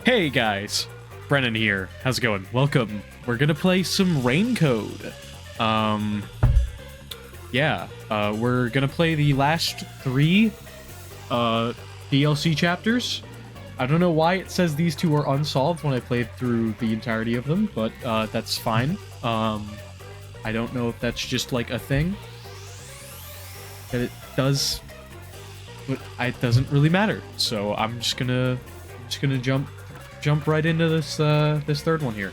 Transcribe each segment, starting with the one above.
Hey guys, Brennan here. How's it going? Welcome. We're gonna play some Rain Code. We're gonna play the last three DLC chapters. I don't know why it says these two are unsolved when I played through the entirety of them, but that's fine. I don't know if that's just like a thing that it does, but it doesn't really matter. So I'm just gonna jump right into this this third one here.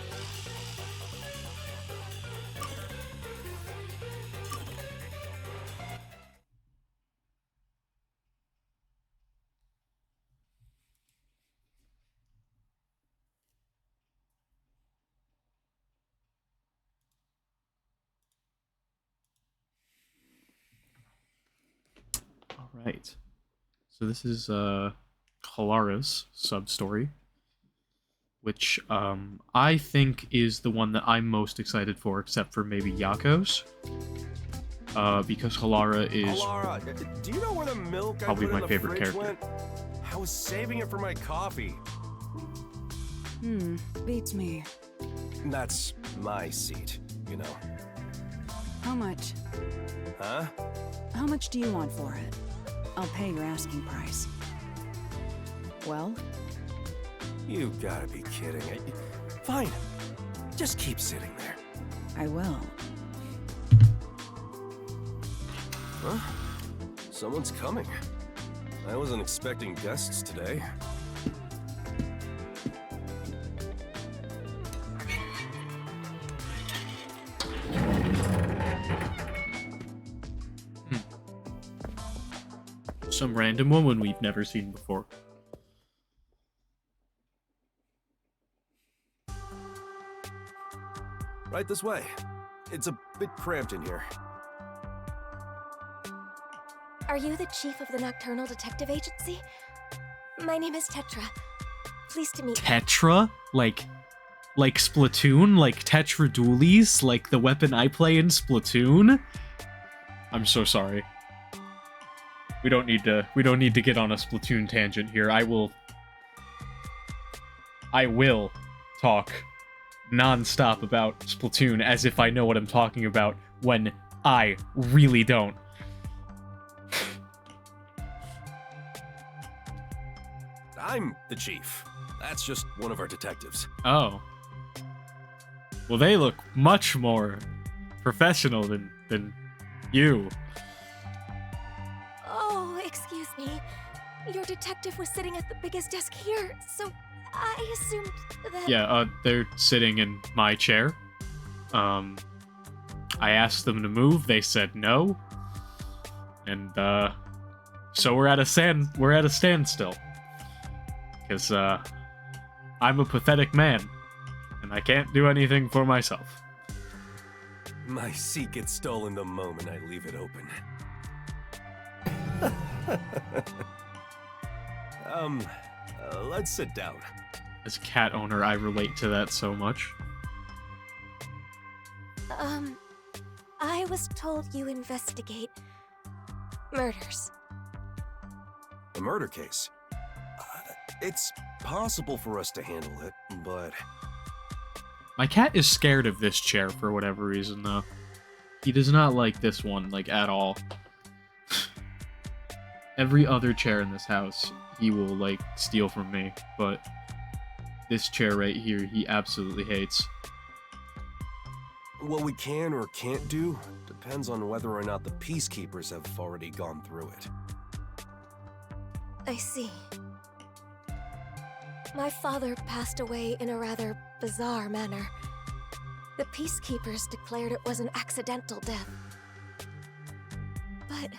All right. So this is Halara's sub-story, which I think is the one that I'm most excited for, except for maybe Yakou's. Because Halara is Halara, do you know where the milk probably I put my in the favorite fridge character. went? I was saving it for my coffee. Beats me. That's my seat, you know. How much? Huh? How much do you want for it? I'll pay your asking price. Well? You gotta be kidding. Fine. Just keep sitting there. I will. Huh? Someone's coming. I wasn't expecting guests today. Some random woman we've never seen before. Right this way. It's a bit cramped in here. Are you the chief of the Nocturnal Detective Agency? My name is Tetra. Pleased to meet you. Tetra? Like Splatoon? Like Tetra Dualies? Like the weapon I play in Splatoon? I'm so sorry. We don't need to get on a Splatoon tangent here. I will talk non-stop about Splatoon as if I know what I'm talking about when I really don't. I'm the chief. That's just one of our detectives. Oh. Well, they look much more professional than you. Oh, excuse me. Your detective was sitting at the biggest desk here, so I assumed that... Yeah, they're sitting in my chair. I asked them to move, they said no. And, so we're at a standstill. Because, I'm a pathetic man, and I can't do anything for myself. My seat gets stolen the moment I leave it open. Let's sit down. As a cat owner, I relate to that so much. I was told you investigate murders. A murder case. It's possible for us to handle it, but... My cat is scared of this chair for whatever reason, though. He does not like this one, like, at all. Every other chair in this house, he will, like, steal from me, but this chair right here, he absolutely hates. What we can or can't do depends on whether or not the peacekeepers have already gone through it. I see. My father passed away in a rather bizarre manner. The peacekeepers declared it was an accidental death. But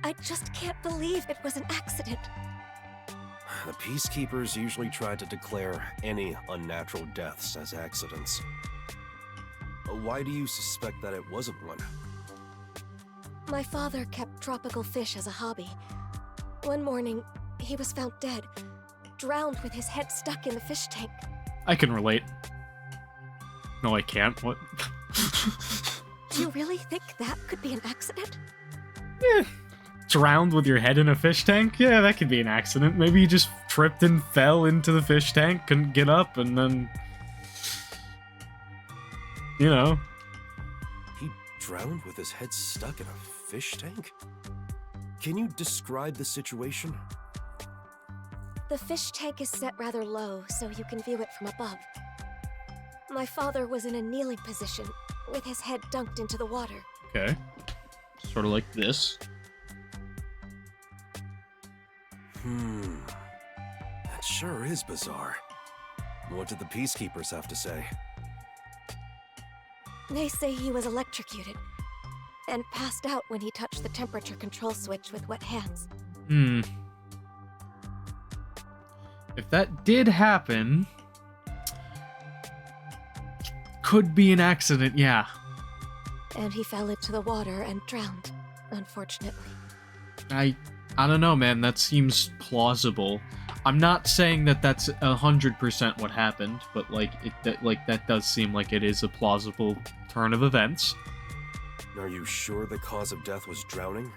I just can't believe it was an accident. The peacekeepers usually try to declare any unnatural deaths as accidents. Why do you suspect that it wasn't one? My father kept tropical fish as a hobby. One morning, he was found dead, drowned with his head stuck in the fish tank. I can relate. No, I can't. What? You really think that could be an accident? Drowned with your head in a fish tank? Yeah, that could be an accident. Maybe you just tripped and fell into the fish tank, couldn't get up, and then, you know. He drowned with his head stuck in a fish tank? Can you describe the situation? The fish tank is set rather low, so you can view it from above. My father was in a kneeling position, with his head dunked into the water. Okay. Sort of like this. That sure is bizarre. What did the peacekeepers have to say? They say he was electrocuted, and passed out when he touched the temperature control switch with wet hands. If that did happen, could be an accident, yeah. And he fell into the water and drowned, unfortunately. I don't know, man. That seems plausible. I'm not saying that that's 100% what happened, but that does seem like it is a plausible turn of events. Are you sure the cause of death was drowning?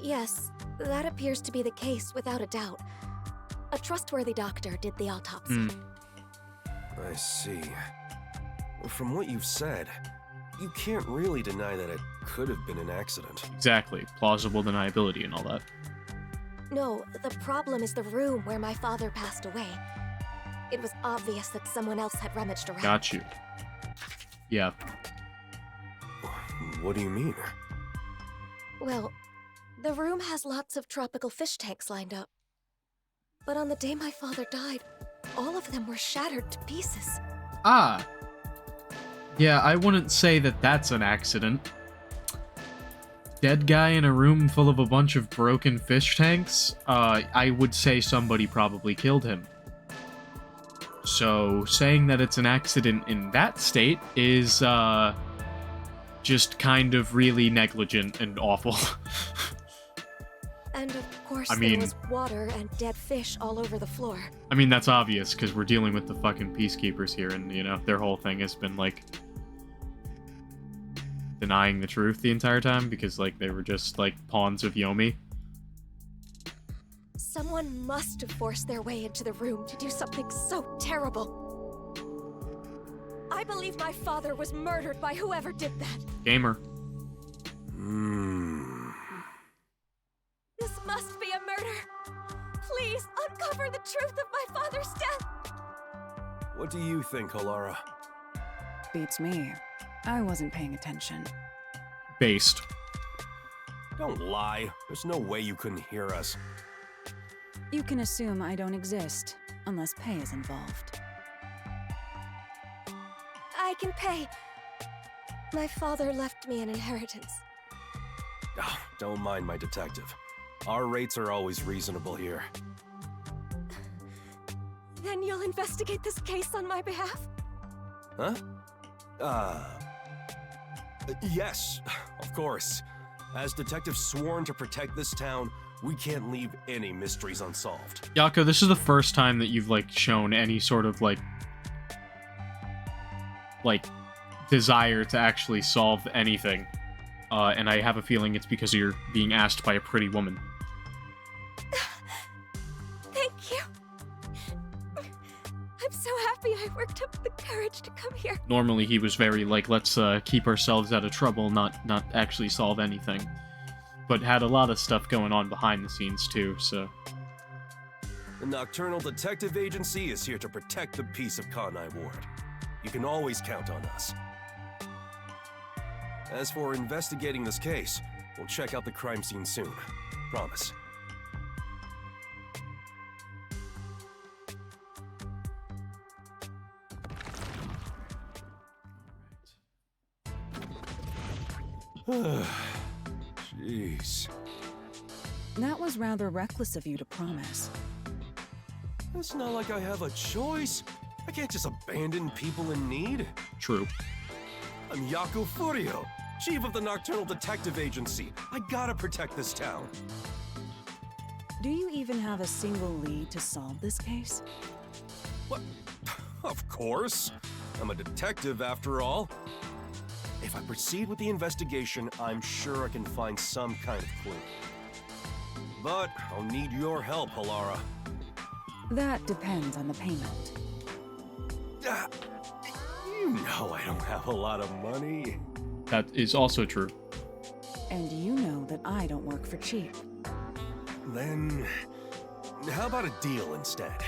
Yes, that appears to be the case without a doubt. A trustworthy doctor did the autopsy. I see. From what you've said, you can't really deny that it could have been an accident. Exactly. Plausible deniability and all that. No, the problem is the room where my father passed away. It was obvious that someone else had rummaged around. Got you. Yeah. What do you mean? Well, the room has lots of tropical fish tanks lined up. But on the day my father died, all of them were shattered to pieces. Ah. Yeah, I wouldn't say that that's an accident. Dead guy in a room full of a bunch of broken fish tanks? I would say somebody probably killed him. So, saying that it's an accident in that state is, just kind of really negligent and awful. And of course, I mean, there was water and dead fish all over the floor. I mean, that's obvious, because we're dealing with the fucking peacekeepers here, and, you know, their whole thing has been, like, denying the truth the entire time, because, like, they were just, like, pawns of Yomi. Someone must have forced their way into the room to do something so terrible. I believe my father was murdered by whoever did that. Gamer. This must be a murder. Please, uncover the truth of my father's death. What do you think, Halara? Beats me. I wasn't paying attention. Based. Don't lie. There's no way you couldn't hear us. You can assume I don't exist, unless pay is involved. I can pay. My father left me an inheritance. Oh, don't mind my detective. Our rates are always reasonable here. Then you'll investigate this case on my behalf? Huh? Yes, of course. As detectives sworn to protect this town, we can't leave any mysteries unsolved. Yakou, this is the first time that you've, like, shown any sort of, like, desire to actually solve anything. And I have a feeling it's because you're being asked by a pretty woman. Thank you. I'm so happy I worked up the courage to come here. Normally he was very, like, let's keep ourselves out of trouble, not actually solve anything. But had a lot of stuff going on behind the scenes, too, so... The Nocturnal Detective Agency is here to protect the peace of Kanai Ward. You can always count on us. As for investigating this case, we'll check out the crime scene soon. Promise. Jeez. That was rather reckless of you to promise. It's not like I have a choice. I can't just abandon people in need. True. I'm Yakou Furio, chief of the Nocturnal Detective Agency. I gotta protect this town. Do you even have a single lead to solve this case? What? Of course. I'm a detective after all. If I proceed with the investigation, I'm sure I can find some kind of clue. But I'll need your help, Halara. That depends on the payment. Ah, you know I don't have a lot of money. That is also true. And you know that I don't work for cheap. Then, how about a deal instead?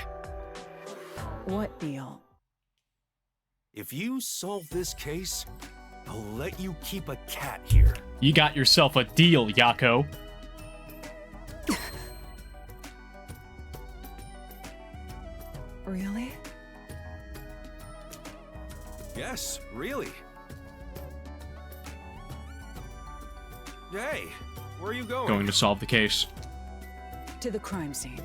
What deal? If you solve this case, I'll let you keep a cat here. You got yourself a deal, Yakou. Really? Yes, really. Hey, where are you going? Going to solve the case. To the crime scene.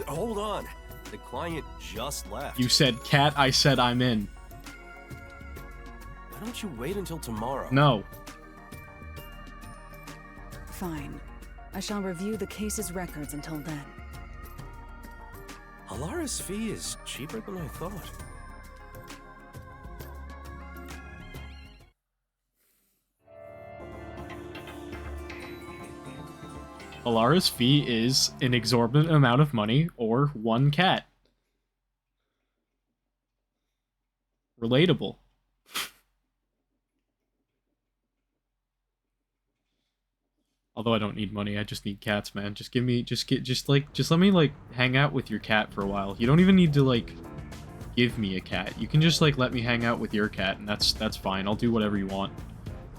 Hold on. The client just left. You said cat, I said I'm in. Why don't you wait until tomorrow? No. Fine. I shall review the case's records until then. Halara's fee is cheaper than I thought. Halara's fee is an exorbitant amount of money or one cat. Relatable. Although I don't need money, I just need cats, man. Just let me, like, hang out with your cat for a while. You don't even need to, like, give me a cat. You can just, like, let me hang out with your cat, and that's fine. I'll do whatever you want.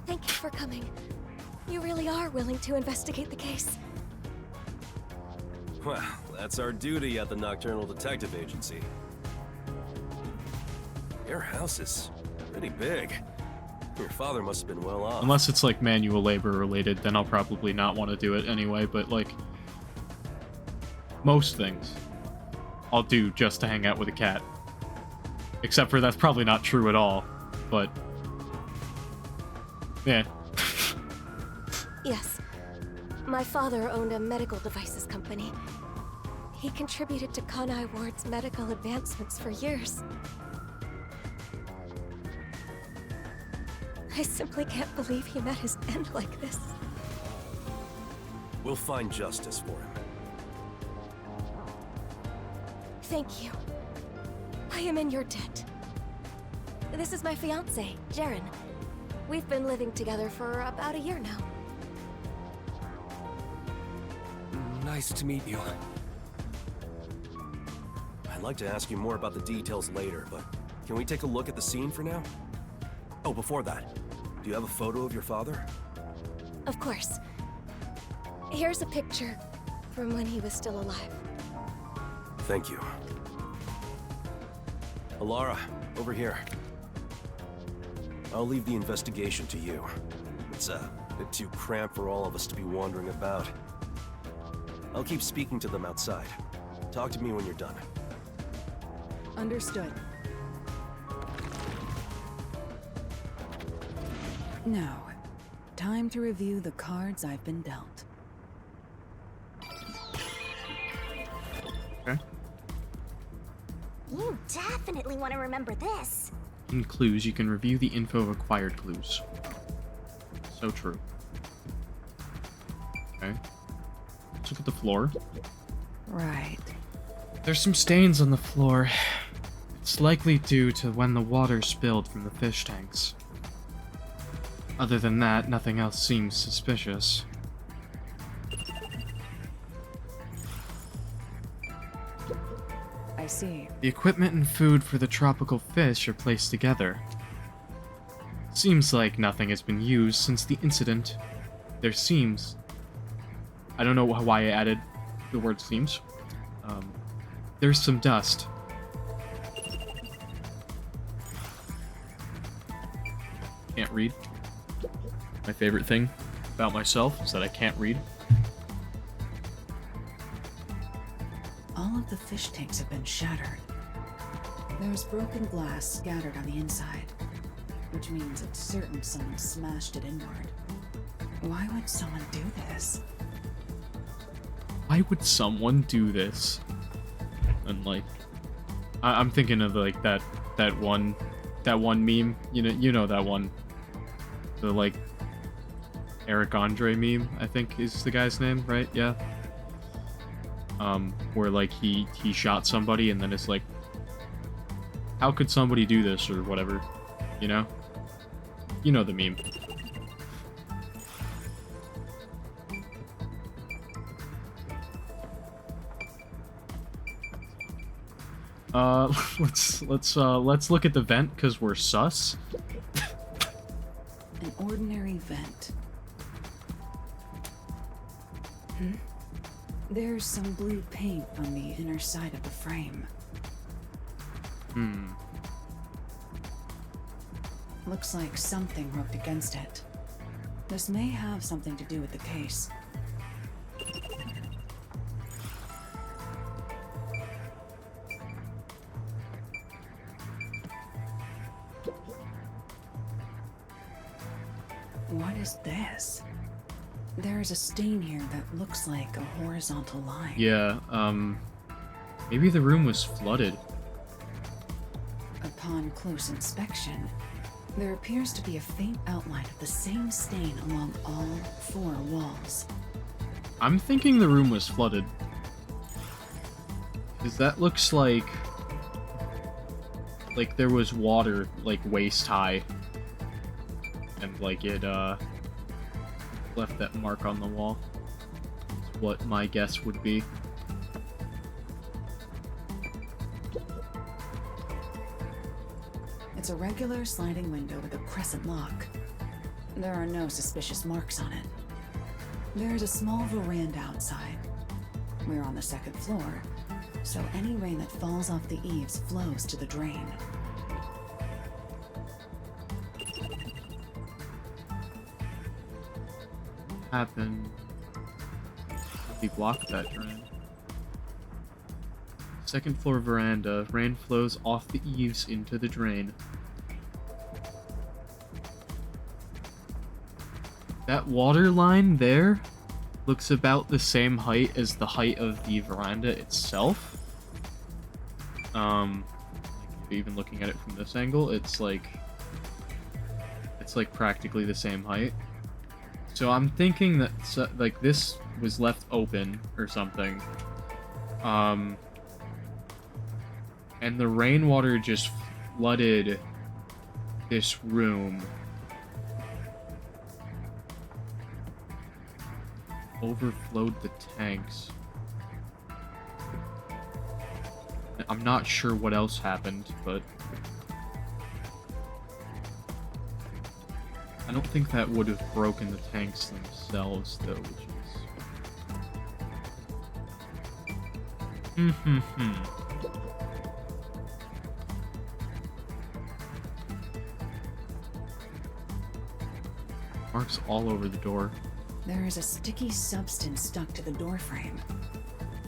Thank you for coming. You really are willing to investigate the case. Well, that's our duty at the Nocturnal Detective Agency. Your house is pretty big. Your father must have been well off. Unless it's, like, manual labor related, then I'll probably not want to do it anyway, but, like, most things I'll do just to hang out with a cat. Except for that's probably not true at all, but... yeah. Yes. My father owned a medical devices company. He contributed to Kanai Ward's medical advancements for years. I simply can't believe he met his end like this. We'll find justice for him. Thank you. I am in your debt. This is my fiancé, Jaren. We've been living together for about a year now. Nice to meet you. I'd like to ask you more about the details later, but can we take a look at the scene for now? Oh, before that, do you have a photo of your father? Of course. Here's a picture from when he was still alive. Thank you. Halara, over here. I'll leave the investigation to you. It's a bit too cramped for all of us to be wandering about. I'll keep speaking to them outside. Talk to me when you're done. Understood. Now, time to review the cards I've been dealt. Okay. You definitely want to remember this. In clues, you can review the info of acquired clues. So true. Okay. Let's look at the floor. Right. There's some stains on the floor. It's likely due to when the water spilled from the fish tanks. Other than that, nothing else seems suspicious. I see. The equipment and food for the tropical fish are placed together. Seems like nothing has been used since the incident. There seems... I don't know why I added the word seems. There's some dust. Can't read. My favorite thing about myself is that I can't read. All of the fish tanks have been shattered. There's broken glass scattered on the inside, which means it's certain someone smashed it inward. Why would someone do this? Why would someone do this? And like, I'm thinking of like that one meme. You know that one. The like Eric Andre meme, I think is the guy's name, right? Yeah. Where like he shot somebody and then it's like, how could somebody do this or whatever, you know? You know the meme. Let's look at the vent because we're sus. An ordinary vent. There's some blue paint on the inner side of the frame. Looks like something rubbed against it. This may have something to do with the case. What is this? There is a stain here that looks like a horizontal line. Yeah, maybe the room was flooded. Upon close inspection, there appears to be a faint outline of the same stain along all 4 walls. I'm thinking the room was flooded. Because that looks like there was water, like, waist high. And, like, it, left that mark on the wall. That's what my guess would be. It's a regular sliding window with a crescent lock. There are no suspicious marks on it. There's a small veranda outside. We're on the 2nd floor, so any rain that falls off the eaves flows to the drain. Happened. He blocked that drain. 2nd floor veranda. Rain flows off the eaves into the drain. That water line there looks about the same height as the height of the veranda itself. Even looking at it from this angle, it's like practically the same height. So I'm thinking that like this was left open or something. And the rainwater just flooded this room. Overflowed the tanks. I'm not sure what else happened, but I don't think that would have broken the tanks themselves, though, which is... Marks all over the door. There is a sticky substance stuck to the door frame.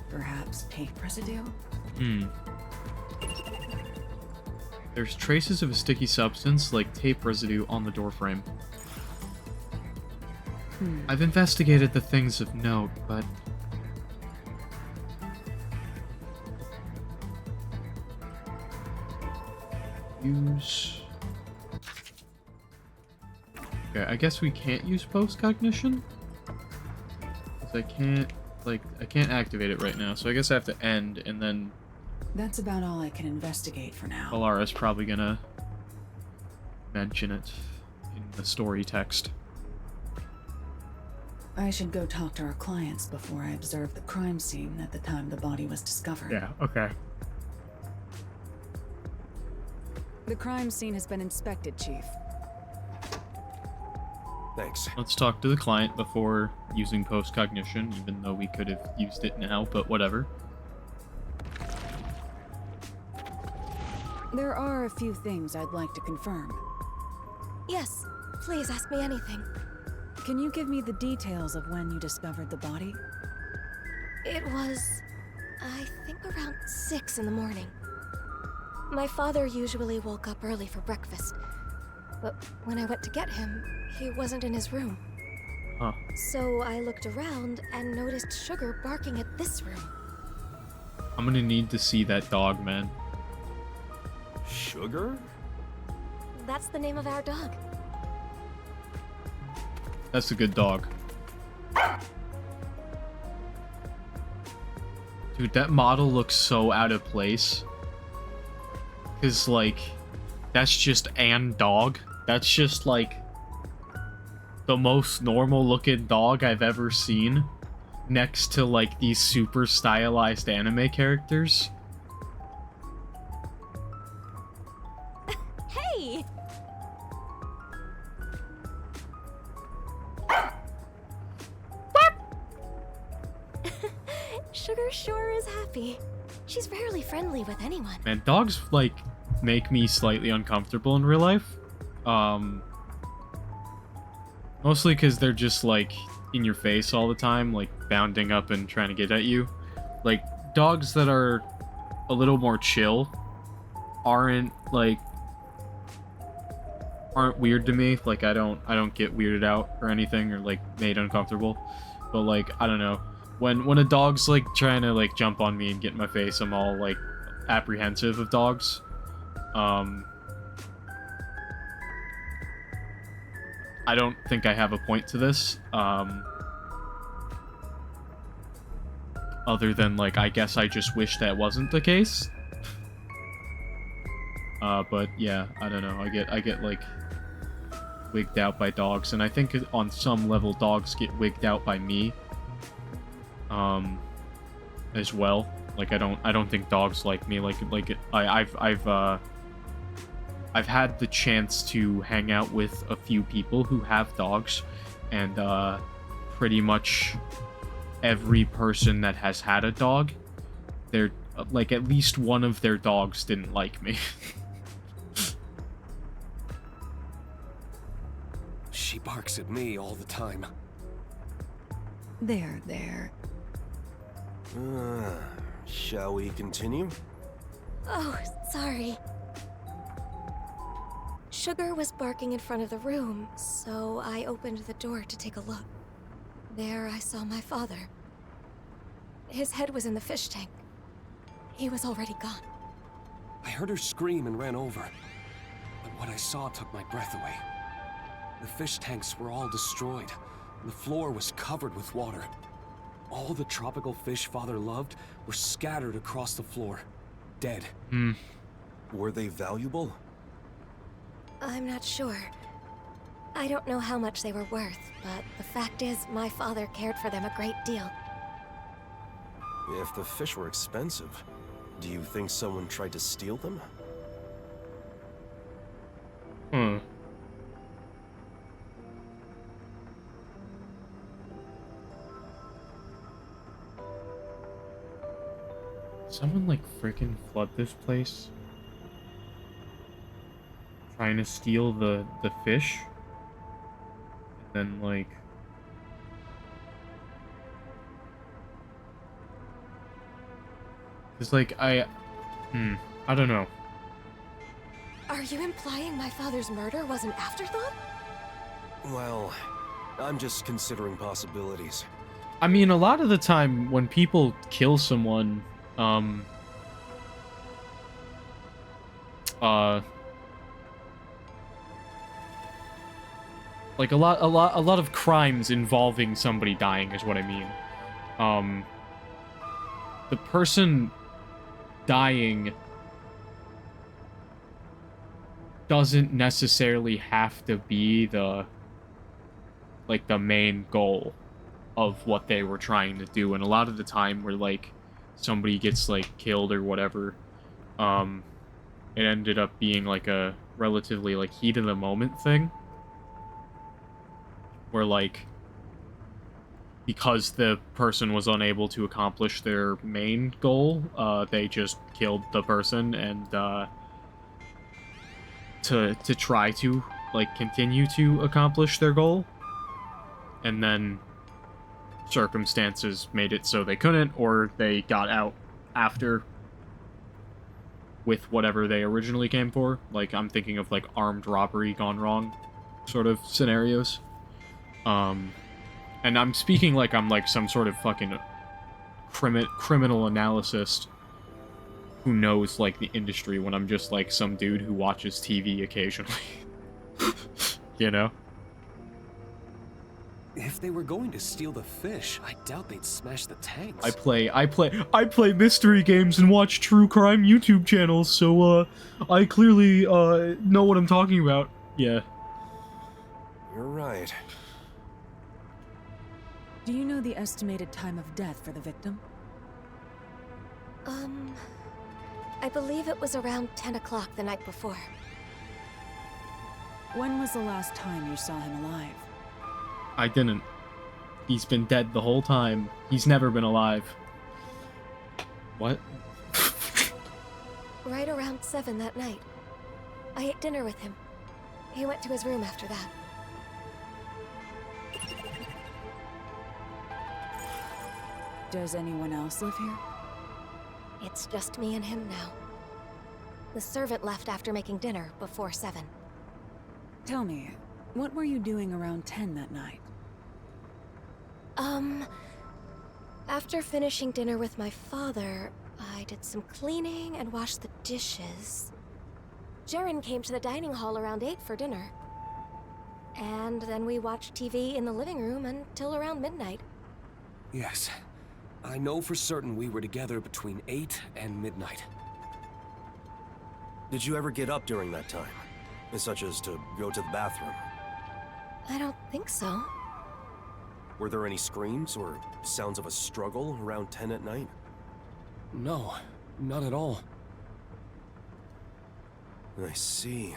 Perhaps tape residue? There's traces of a sticky substance, like tape residue, on the doorframe. I've investigated the things of note, but... Use... Okay, I guess we can't use post-cognition? Because I can't activate it right now, so I guess I have to end, and then... That's about all I can investigate for now. Halara's probably gonna mention it in the story text. I should go talk to our clients before I observe the crime scene at the time the body was discovered. Yeah, okay. The crime scene has been inspected, Chief. Thanks. Let's talk to the client before using post-cognition, even though we could have used it now, but whatever. There are a few things I'd like to confirm. Yes, please ask me anything. Can you give me the details of when you discovered the body? It was, I think, around 6 in the morning. My father usually woke up early for breakfast, but when I went to get him, he wasn't in his room. Huh. So I looked around and noticed Sugar barking at this room. I'm gonna need to see that dog, man. Sugar? That's the name of our dog. That's a good dog. Dude, that model looks so out of place. Cause like, that's just an dog. That's just like the most normal looking dog I've ever seen. Next to like these super stylized anime characters. Hey! Sugar sure is happy. She's rarely friendly with anyone. Man, dogs like make me slightly uncomfortable in real life. Mostly because they're just like in your face all the time, like bounding up and trying to get at you. Like dogs that are a little more chill aren't weird to me. Like I don't get weirded out or anything or like made uncomfortable. But like I don't know. When a dog's like trying to like jump on me and get in my face, I'm all like apprehensive of dogs. I don't think I have a point to this. Other than like I guess I just wish that wasn't the case. But yeah, I don't know. I get like wigged out by dogs, and I think on some level dogs get wigged out by me. As well. Like I don't think dogs like me. I've had the chance to hang out with a few people who have dogs, and pretty much every person that has had a dog, they're like at least one of their dogs didn't like me. She barks at me all the time. There. Shall we continue? Oh, sorry. Sugar was barking in front of the room, so I opened the door to take a look. There I saw my father. His head was in the fish tank. He was already gone. I heard her scream and ran over. But what I saw took my breath away. The fish tanks were all destroyed. The floor was covered with water. All the tropical fish Father loved were scattered across the floor, dead. Were they valuable? I'm not sure. I don't know how much they were worth, but the fact is, my father cared for them a great deal. If the fish were expensive, do you think someone tried to steal them? Someone like freaking flood this place? Trying to steal the fish? And then like... It's like, I don't know. Are you implying my father's murder was an afterthought? Well, I'm just considering possibilities. I mean, a lot of the time when people kill someone, like a lot of crimes involving somebody dying is what I mean. The person dying doesn't necessarily have to be the main goal of what they were trying to do, and a lot of the time where like somebody gets like killed or whatever, it ended up being like a relatively like heat of the moment thing where like because the person was unable to accomplish their main goal, they just killed the person and to try to like continue to accomplish their goal, and then circumstances made it so they couldn't, or they got out after with whatever they originally came for. Like I'm thinking of like armed robbery gone wrong sort of scenarios. And I'm speaking like I'm like some sort of fucking criminal analyst who knows like the industry, when I'm just like some dude who watches TV occasionally. You know? If they were going to steal the fish, I doubt they'd smash the tanks. I play mystery games and watch true crime YouTube channels, so I clearly know what I'm talking about. Yeah. You're right. Do you know the estimated time of death for the victim? I believe it was around 10 o'clock the night before. When was the last time you saw him alive? I didn't. He's been dead the whole time. He's never been alive. What? Right around 7 that night. I ate dinner with him. He went to his room after that. Does anyone else live here? It's just me and him now. The servant left after making dinner before 7. Tell me, what were you doing around 10 that night? After finishing dinner with my father, I did some cleaning and washed the dishes. Jaren came to the dining hall around 8 for dinner. And then we watched TV in the living room until around midnight. Yes. I know for certain we were together between 8 and midnight. Did you ever get up during that time? Such as to go to the bathroom? I don't think so. Were there any screams or sounds of a struggle around 10 at night? No, not at all. I see.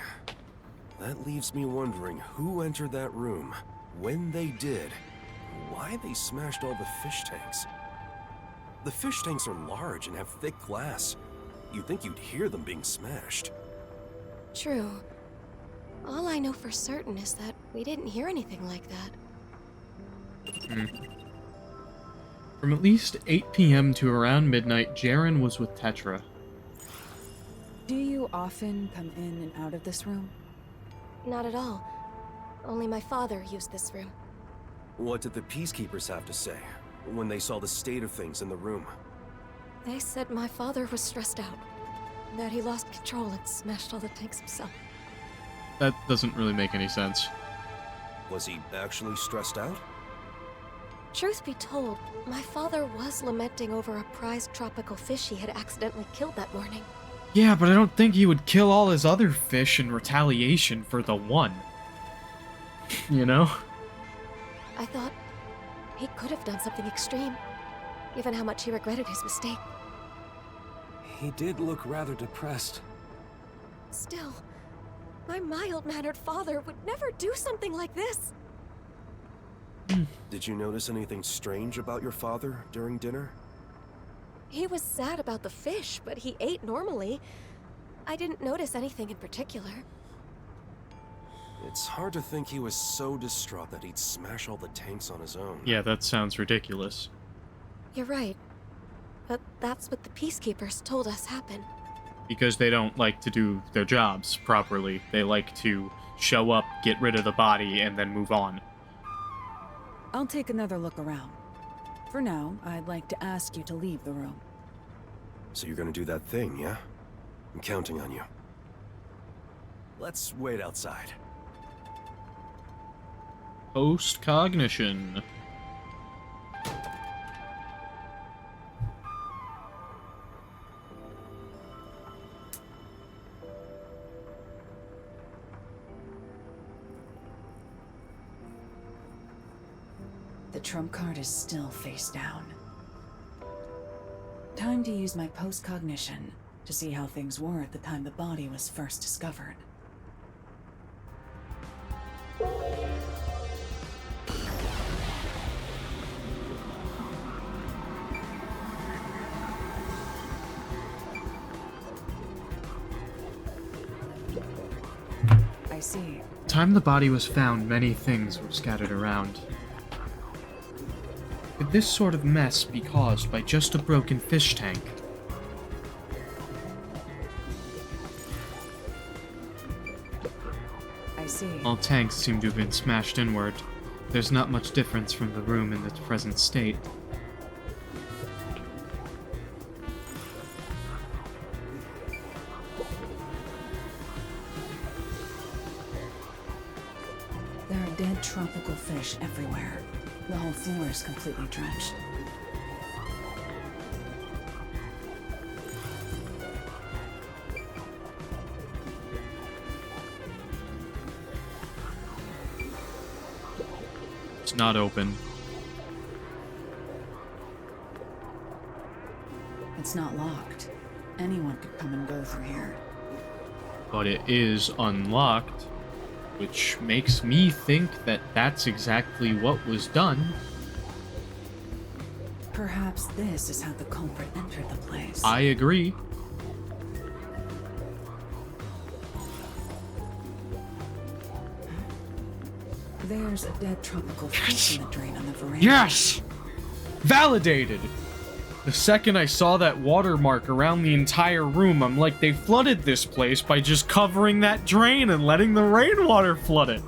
That leaves me wondering who entered that room, when they did, why they smashed all the fish tanks. The fish tanks are large and have thick glass. You'd think you'd hear them being smashed. True. All I know for certain is that we didn't hear anything like that. From at least 8 p.m. to around midnight, Jaren was with Tetra. Do you often come in and out of this room? Not at all. Only my father used this room. What did the peacekeepers have to say when they saw the state of things in the room? They said my father was stressed out. That he lost control and smashed all the tanks himself. That doesn't really make any sense. Was he actually stressed out? Truth be told, my father was lamenting over a prized tropical fish he had accidentally killed that morning. Yeah, but I don't think he would kill all his other fish in retaliation for the one. You know? I thought he could have done something extreme, given how much he regretted his mistake. He did look rather depressed. Still, my mild-mannered father would never do something like this. Did you notice anything strange about your father during dinner? He was sad about the fish, but he ate normally. I didn't notice anything in particular. It's hard to think he was so distraught that he'd smash all the tanks on his own. Yeah, that sounds ridiculous. You're right. But that's what the peacekeepers told us happened. Because they don't like to do their jobs properly. They like to show up, get rid of the body, and then move on. I'll take another look around. For now, I'd like to ask you to leave the room. So you're gonna do that thing, yeah? I'm counting on you. Let's wait outside. Post-cognition. The trump card is still face down. Time to use my post-cognition to see how things were at the time the body was first discovered. I see. Time the body was found, many things were scattered around. Could this sort of mess be caused by just a broken fish tank? I see. All tanks seem to have been smashed inward. There's not much difference from the room in its present state. There are dead tropical fish everywhere. The whole floor is completely drenched. It's not open. It's not locked. Anyone could come and go through here. But it is unlocked, which makes me think that that's exactly what was done. Perhaps this is how the culprit entered the place. I agree. There's a dead tropical fish in the drain on the veranda. Yes! Validated! The second I saw that watermark around the entire room, I'm like, they flooded this place by just covering that drain and letting the rainwater flood it.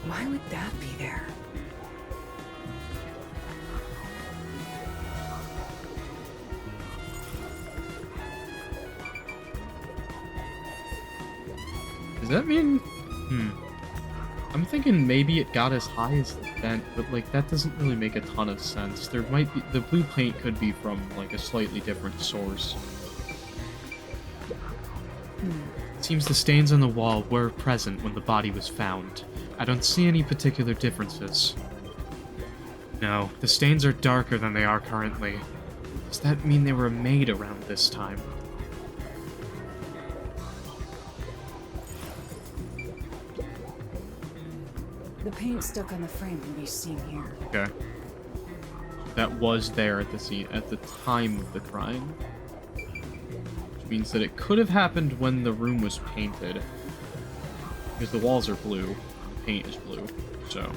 Why would that be there? Does that mean... I'm thinking maybe it got as high as the vent, but, like, that doesn't really make a ton of sense. There might be... The blue paint could be from, like, a slightly different source. It seems the stains on the wall were present when the body was found. I don't see any particular differences. No, the stains are darker than they are currently. Does that mean they were made around this time? The paint stuck on the frame can be seen here. Okay. That was there at the scene at the time of the crime. Which means that it could have happened when the room was painted. Because the walls are blue, and the paint is blue, so.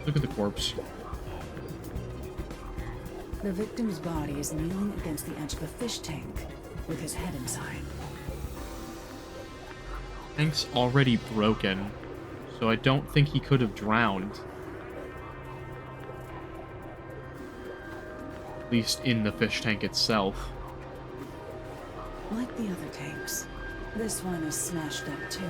Look at the corpse. The victim's body is kneeling against the edge of a fish tank, with his head inside. Tank's already broken, so I don't think he could have drowned. At least in the fish tank itself. Like the other tanks, this one is smashed up too.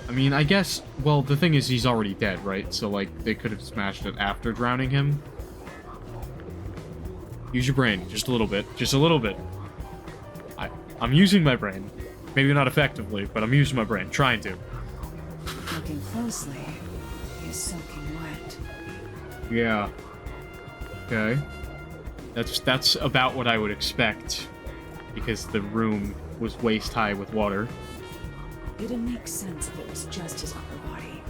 I mean, I guess, well, the thing is he's already dead, right? So, like, they could have smashed it after drowning him. Use your brain, just a little bit. Just a little bit. I'm using my brain. Maybe not effectively, but I'm using my brain, trying to. Looking closely, he's soaking wet. Yeah. Okay. That's about what I would expect, because the room was waist high with water. It'd make sense if it was just his upper body,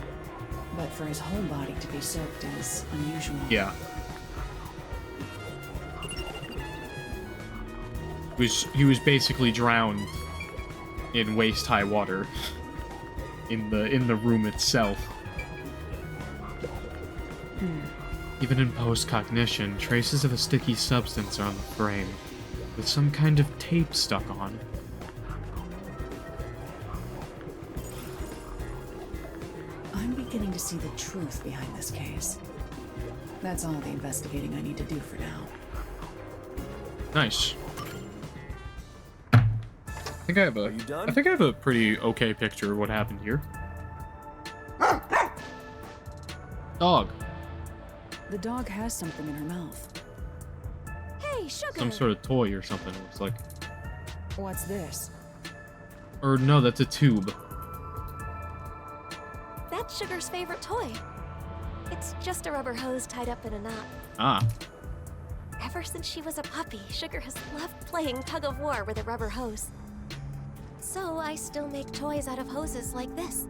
but for his whole body to be soaked is unusual. Yeah. He was basically drowned in waist high water in the room itself. Even in post-cognition, traces of a sticky substance are on the frame, with some kind of tape stuck on. I'm beginning to see the truth behind this case. That's all the investigating I need to do for now. Nice. I think I have a pretty okay picture of what happened here. Dog. The dog has something in her mouth. Hey, Sugar! Some sort of toy or something, it looks like. What's this? Or no, that's a tube. That's Sugar's favorite toy. It's just a rubber hose tied up in a knot. Ah. Ever since she was a puppy, Sugar has loved playing tug-of-war with a rubber hose. So I still make toys out of hoses like this.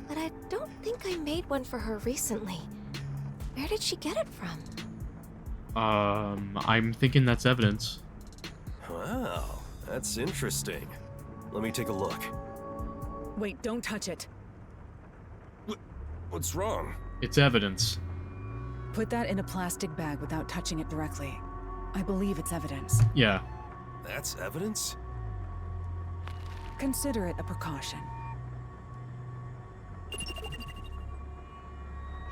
But I don't think I made one for her recently. Where did she get it from? I'm thinking that's evidence. Wow, that's interesting. Let me take a look. Wait, don't touch it. What's wrong? It's evidence. Put that in a plastic bag without touching it directly. I believe it's evidence. Yeah. That's evidence? Consider it a precaution.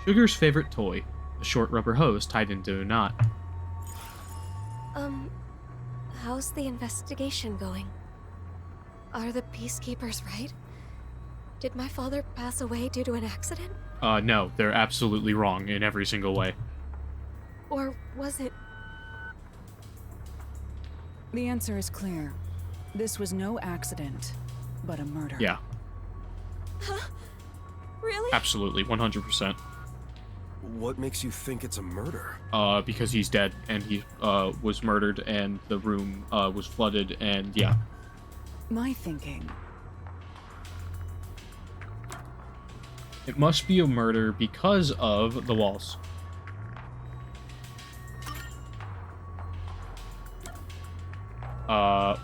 Sugar's favorite toy. A short rubber hose tied into a knot. how's the investigation going? Are the peacekeepers right? Did my father pass away due to an accident? No, they're absolutely wrong in every single way. Or was it... The answer is clear. This was no accident, but a murder. Yeah. Huh? Really? Absolutely, 100%. What makes you think it's a murder? Because he's dead, and he, was murdered, and the room, was flooded, and yeah. My thinking. It must be a murder because of the walls.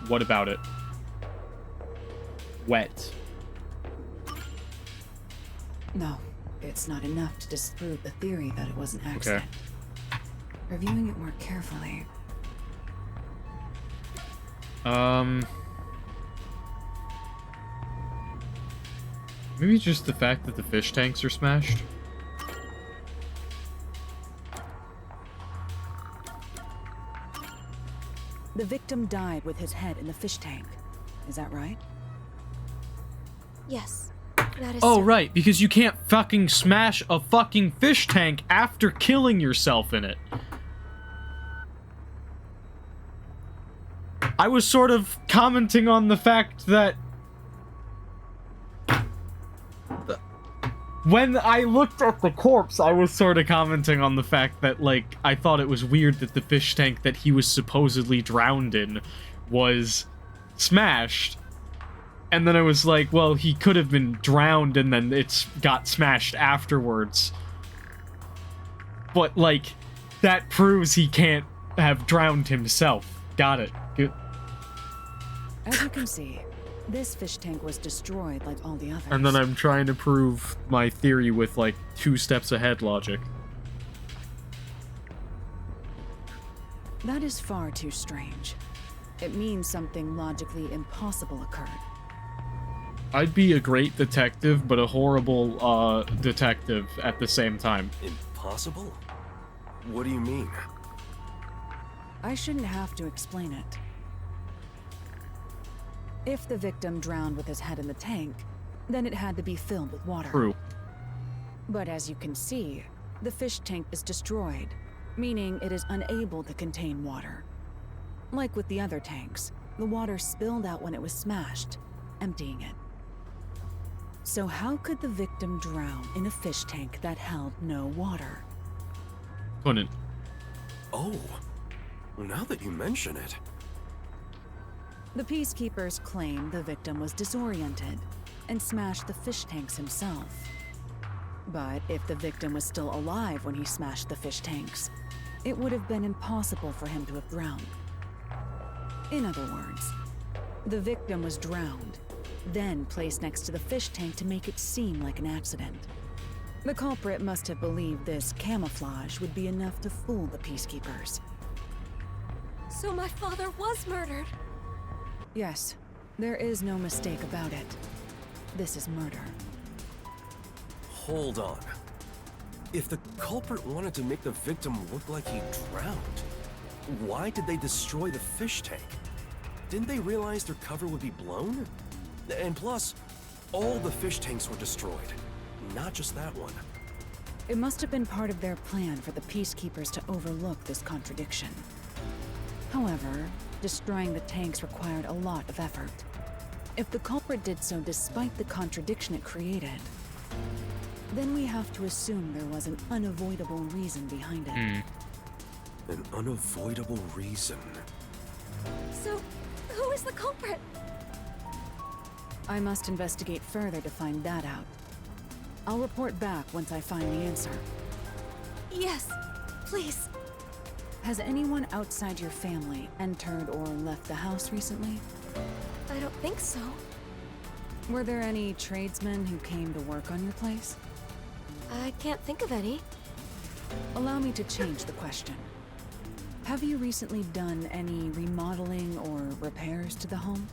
What about it? Wet. No, it's not enough to disprove the theory that it was an accident. Reviewing it more carefully. Maybe just the fact that the fish tanks are smashed. The victim died with his head in the fish tank. Is that right? Yes. That is Oh, certain. right, because you can't fucking smash a fucking fish tank after killing yourself in it. I was sort of commenting on the fact that when I looked at the corpse, I was sort of commenting on the fact that, like, I thought it was weird that the fish tank that he was supposedly drowned in was smashed. And then I was like, well, he could have been drowned and then it's got smashed afterwards. But, like, that proves he can't have drowned himself. Got it. Good. As you can see, this fish tank was destroyed like all the others. And then I'm trying to prove my theory with, like, 2 steps ahead logic. That is far too strange. It means something logically impossible occurred. I'd be a great detective, but a horrible, detective at the same time. Impossible? What do you mean? I shouldn't have to explain it. If the victim drowned with his head in the tank, then it had to be filled with water. True. But as you can see, the fish tank is destroyed, meaning it is unable to contain water. Like with the other tanks, the water spilled out when it was smashed, emptying it. So how could the victim drown in a fish tank that held no water? Couldn't. Oh, now that you mention it. The peacekeepers claim the victim was disoriented and smashed the fish tanks himself. But if the victim was still alive when he smashed the fish tanks, it would have been impossible for him to have drowned. In other words, the victim was drowned, then placed next to the fish tank to make it seem like an accident. The culprit must have believed this camouflage would be enough to fool the peacekeepers. So my father was murdered. Yes, there is no mistake about it. This is murder. Hold on. If the culprit wanted to make the victim look like he drowned, why did they destroy the fish tank? Didn't they realize their cover would be blown? And plus, all the fish tanks were destroyed, not just that one. It must have been part of their plan for the peacekeepers to overlook this contradiction. However, destroying the tanks required a lot of effort. If the culprit did so despite the contradiction it created, then we have to assume there was an unavoidable reason behind it. An unavoidable reason. So, who is the culprit? I must investigate further to find that out. I'll report back once I find the answer. Yes, please. Has anyone outside your family entered or left the house recently? I don't think so. Were there any tradesmen who came to work on your place? I can't think of any. Allow me to change the question. Have you recently done any remodeling or repairs to the home?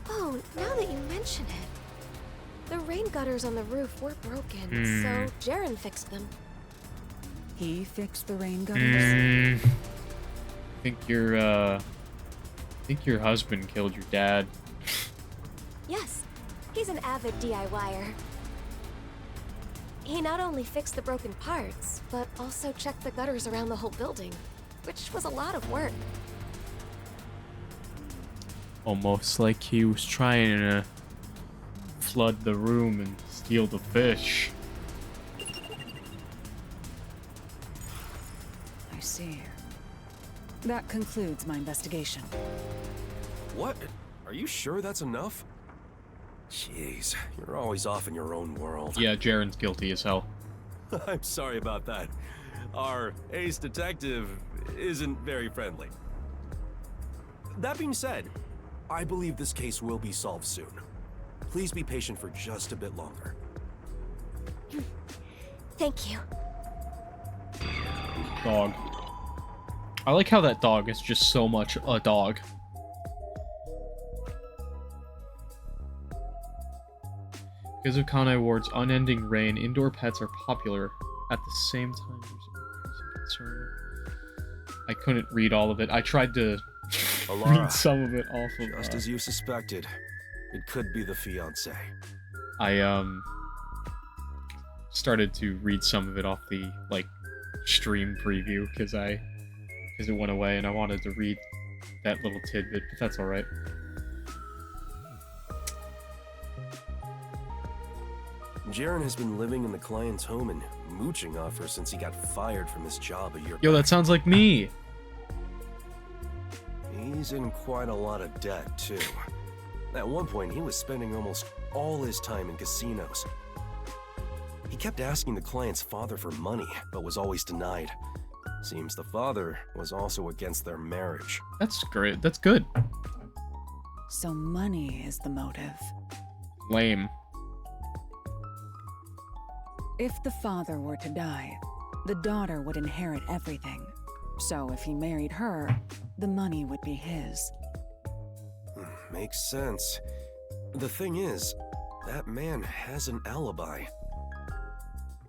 Oh, now that you mention it. The rain gutters on the roof were broken, so Jaren fixed them. He fixed the rain gutters? I think you're, think your husband killed your dad. Yes, he's an avid DIYer. He not only fixed the broken parts, but also checked the gutters around the whole building, which was a lot of work. Almost like he was trying to flood the room and steal the fish. I see. That concludes my investigation. What? Are you sure that's enough? Jeez, you're always off in your own world. Yeah, Jaren's guilty as hell. I'm sorry about that. Our ace detective isn't very friendly. That being said, I believe this case will be solved soon. Please be patient for just a bit longer. Thank you. Dog. I like how that dog is just so much a dog. Because of Kanai Ward's unending reign, indoor pets are popular. At the same time, there's increasing concern. I couldn't read all of it. I tried to Halara, read some of it off of... just as you suspected, it could be the fiancé. I started to read some of it off the like stream preview because it went away and I wanted to read that little tidbit, but that's all right. Jaren has been living in the client's home and mooching off her since he got fired from his job a year Yo, back. that sounds like me. He's in quite a lot of debt too. At one point, he was spending almost all his time in casinos. He kept asking the client's father for money, but was always denied. Seems the father was also against their marriage. That's great. That's good. So money is the motive. Lame. If the father were to die, the daughter would inherit everything. So if he married her, the money would be his. Makes sense. The thing is, that man has an alibi.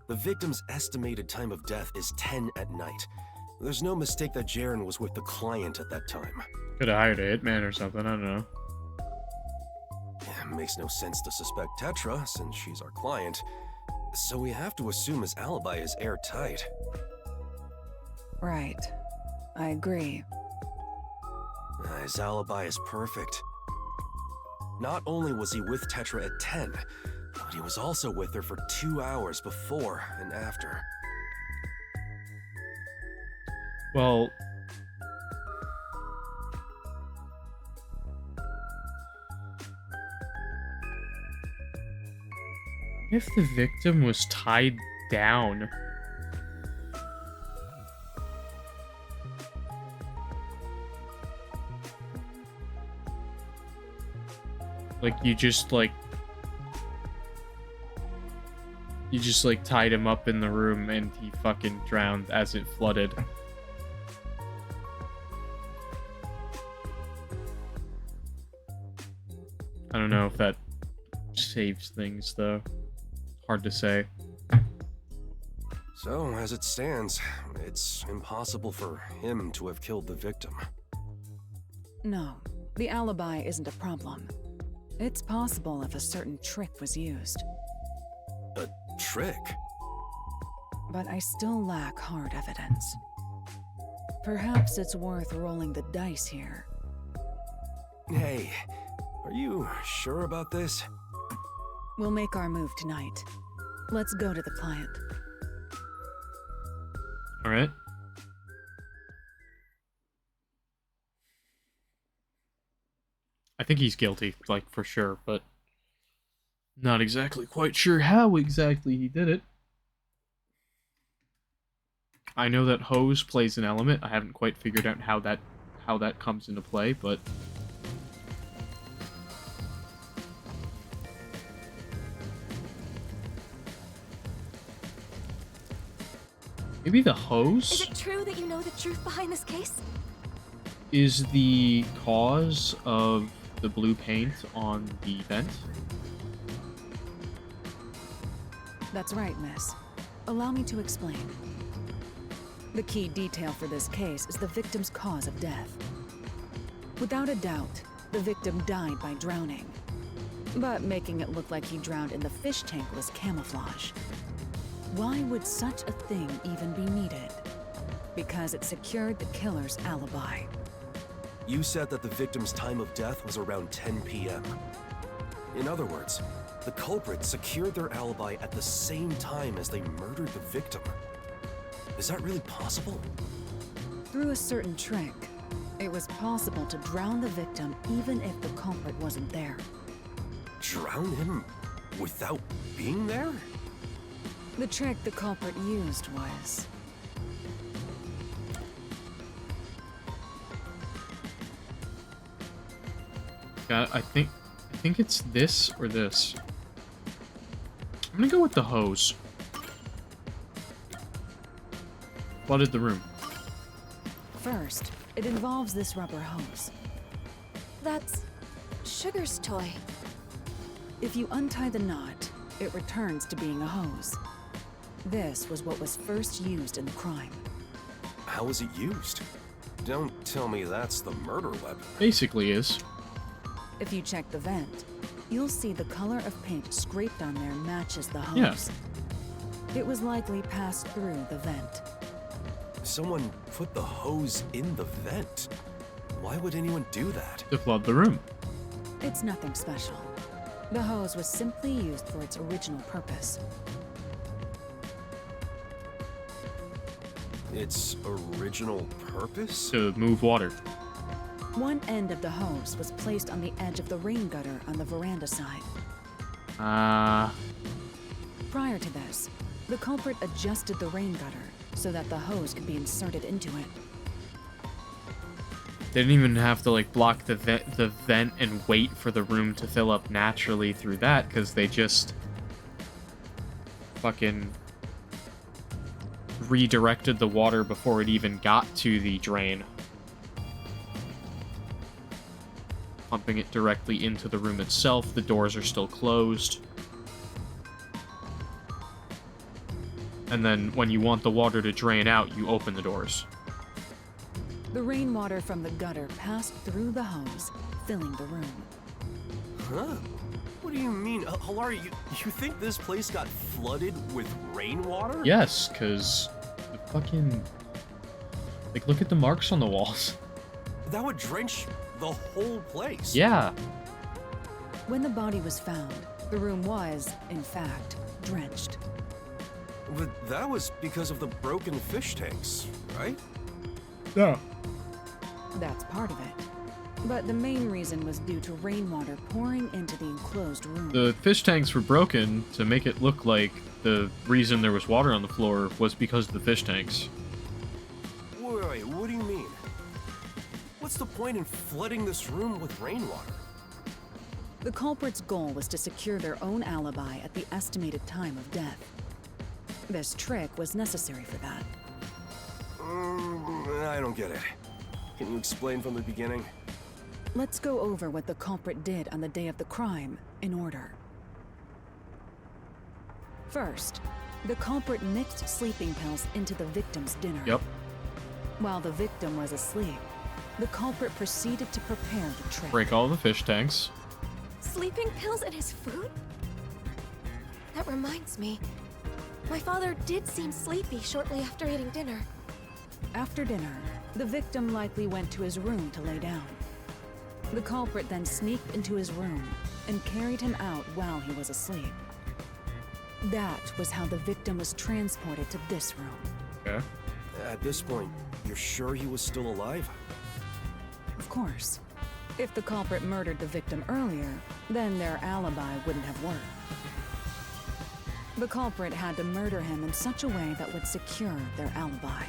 The victim's estimated time of death is 10 at night. There's no mistake that Jaren was with the client at that time. Could have hired a hitman or something. I don't know. Makes no sense to suspect Tetra, since she's our client. So we have to assume his alibi is airtight. Right. I agree. His alibi is perfect. Not only was he with Tetra at 10, but he was also with her for 2 hours before and after. Well, if the victim was tied down, like you just tied him up in the room and he fucking drowned as it flooded. I don't know if that saves things though. Hard to say. So, as it stands, it's impossible for him to have killed the victim. No, the alibi isn't a problem. It's possible if a certain trick was used. A trick? But I still lack hard evidence. Perhaps it's worth rolling the dice here. Hey, are you sure about this? We'll make our move tonight. Let's go to the client. All right. I think he's guilty, like for sure, but not exactly quite sure how exactly he did it. I know that hose plays an element. I haven't quite figured out how that comes into play, but maybe the hose Is it true that you know the truth behind this case? is the cause of the blue paint on the vent. That's right, miss. Allow me to explain. The key detail for this case is the victim's cause of death. Without a doubt, the victim died by drowning. But making it look like he drowned in the fish tank was camouflage. Why would such a thing even be needed? Because it secured the killer's alibi. You said that the victim's time of death was around 10 p.m. In other words, the culprit secured their alibi at the same time as they murdered the victim. Is that really possible? Through a certain trick, it was possible to drown the victim even if the culprit wasn't there. Drown him without being there? The trick the culprit used was... I think it's this or this. I'm gonna go with the hose. Flooded the room. First, it involves this rubber hose. That's Sugar's toy. If you untie the knot, it returns to being a hose. This was what was first used in the crime. How was it used? Don't tell me that's the murder weapon. Basically is. If you check the vent, you'll see the color of paint scraped on there matches the hose. Yeah. It was likely passed through the vent. Someone put the hose in the vent. Why would anyone do that? To flood the room. It's nothing special. The hose was simply used for its original purpose. Its original purpose? To move water. One end of the hose was placed on the edge of the rain gutter on the veranda side. Prior to this, the culprit adjusted the rain gutter so that the hose could be inserted into it. They didn't even have to like block the vent and wait for the room to fill up naturally through that, because they just fucking redirected the water before it even got to the drain. Pumping it directly into the room itself. The doors are still closed. And then when you want the water to drain out, you open the doors. The rainwater from the gutter passed through the hose, filling the room. Huh? What do you mean? Halara, you think this place got flooded with rainwater? Yes, because the fucking... Like, look at the marks on the walls. That would drench the whole place. Yeah. When the body was found, the room was, in fact, drenched. But that was because of the broken fish tanks, right? Yeah. That's part of it. But the main reason was due to rainwater pouring into the enclosed room. The fish tanks were broken to make it look like the reason there was water on the floor was because of the fish tanks. Wait, what do you mean? What's the point in flooding this room with rainwater? The culprit's goal was to secure their own alibi at the estimated time of death. This trick was necessary for that. I don't get it. Can you explain from the beginning? Let's go over what the culprit did on the day of the crime, in order. First, the culprit mixed sleeping pills into the victim's dinner. Yep. While the victim was asleep, the culprit proceeded to prepare the trick. Break all the fish tanks. Sleeping pills in his food? That reminds me. My father did seem sleepy shortly after eating dinner. After dinner, the victim likely went to his room to lay down. The culprit then sneaked into his room and carried him out while he was asleep. That was how the victim was transported to this room. Okay. At this point, you're sure he was still alive? Of course. If the culprit murdered the victim earlier, then their alibi wouldn't have worked. The culprit had to murder him in such a way that would secure their alibi.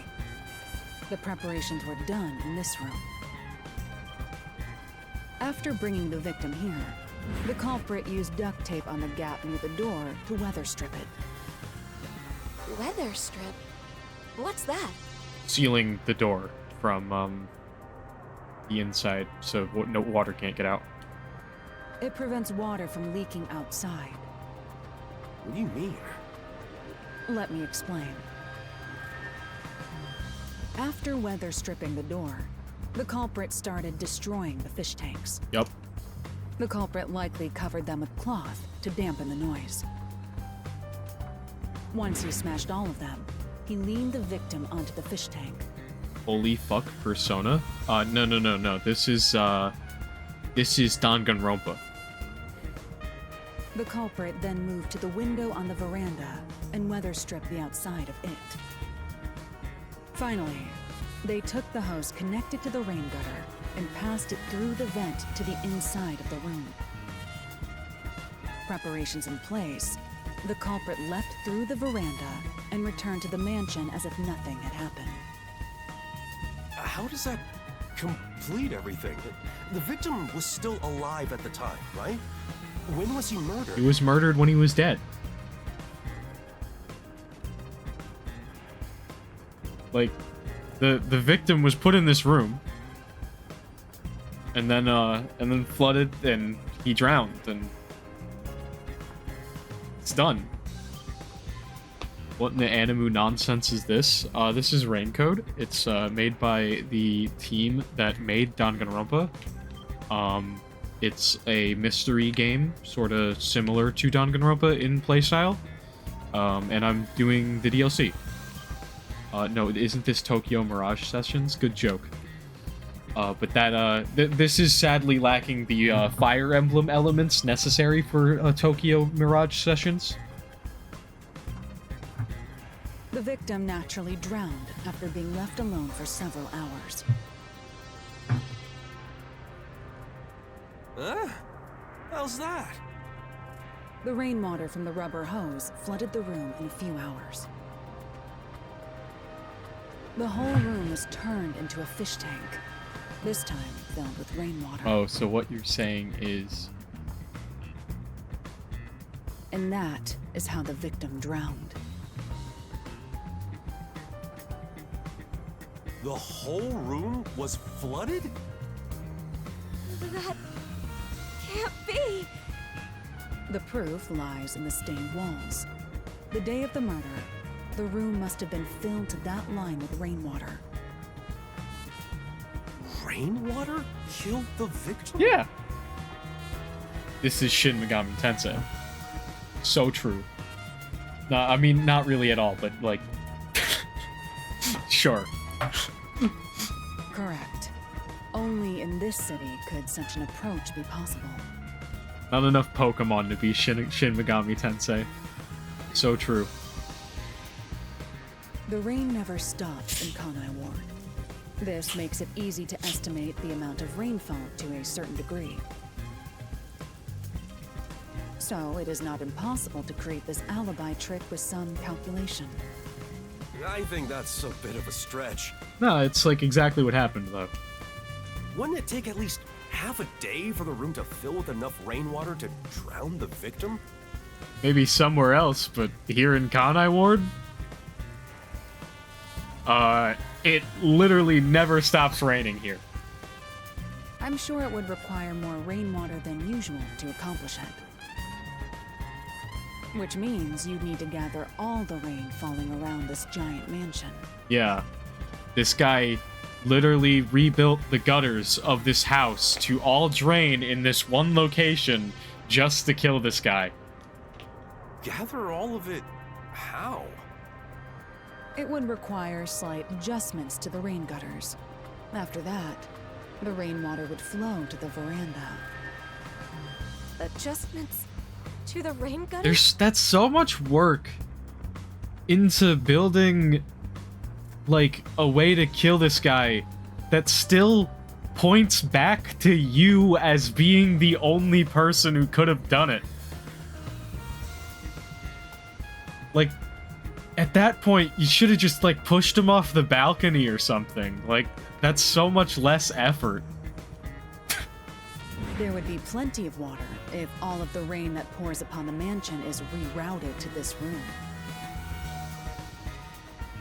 The preparations were done in this room. After bringing the victim here, the culprit used duct tape on the gap near the door to weather strip it. Weather strip? What's that? Sealing the door from the inside so no water can't get out. It prevents water from leaking outside. What do you mean? Let me explain. After weather stripping the door, The culprit started destroying the fish tanks. Yep. The culprit likely covered them with cloth to dampen the noise. Once he smashed all of them, he leaned the victim onto the fish tank. Holy fuck, Persona? No. This is Danganronpa. The culprit then moved to the window on the veranda and weather stripped the outside of it. Finally, they took the hose connected to the rain gutter and passed it through the vent to the inside of the room. Preparations in place, the culprit left through the veranda and returned to the mansion as if nothing had happened. How does that complete everything? The victim was still alive at the time, right? When was he murdered? He was murdered when he was dead. Like, the victim was put in this room, and then flooded, and he drowned, and it's done. What in the Animu nonsense is this? This is Raincode. It's made by the team that made Danganronpa. It's a mystery game, sort of similar to Danganronpa in playstyle. And I'm doing the DLC. No, isn't this Tokyo Mirage Sessions? Good joke. But that, this is sadly lacking the Fire Emblem elements necessary for Tokyo Mirage Sessions. The victim naturally drowned after being left alone for several hours. Huh? How's that? The rainwater from the rubber hose flooded the room in a few hours. The whole room was turned into a fish tank, this time filled with rainwater. Oh, so what you're saying is... And that is how the victim drowned. The whole room was flooded? That can't be. The proof lies in the stained walls. The day of the murder, the room must have been filled to that line with rainwater. Rainwater killed the victim? Yeah. This is Shin Megami Tensei. So true. No, I mean, not really at all, but, like... sure. Correct. Only in this city could such an approach be possible. Not enough Pokemon to be Shin Megami Tensei. So true. The rain never stops in Kanai Ward. This makes it easy to estimate the amount of rainfall to a certain degree. So it is not impossible to create this alibi trick with some calculation. I think that's a bit of a stretch. No, it's like exactly what happened, though. Wouldn't it take at least half a day for the room to fill with enough rainwater to drown the victim? Maybe somewhere else, but here in Kanai Ward? It literally never stops raining here. I'm sure it would require more rainwater than usual to accomplish it. Which means you'd need to gather all the rain falling around this giant mansion. Yeah. This guy literally rebuilt the gutters of this house to all drain in this one location just to kill this guy. Gather all of it? How? It would require slight adjustments to the rain gutters. After that, the rainwater would flow to the veranda. Adjustments to the rain gutter? That's so much work into building, like, a way to kill this guy that still points back to you as being the only person who could have done it. Like, at that point, you should have just, like, pushed him off the balcony or something. Like, that's so much less effort. There would be plenty of water if all of the rain that pours upon the mansion is rerouted to this room.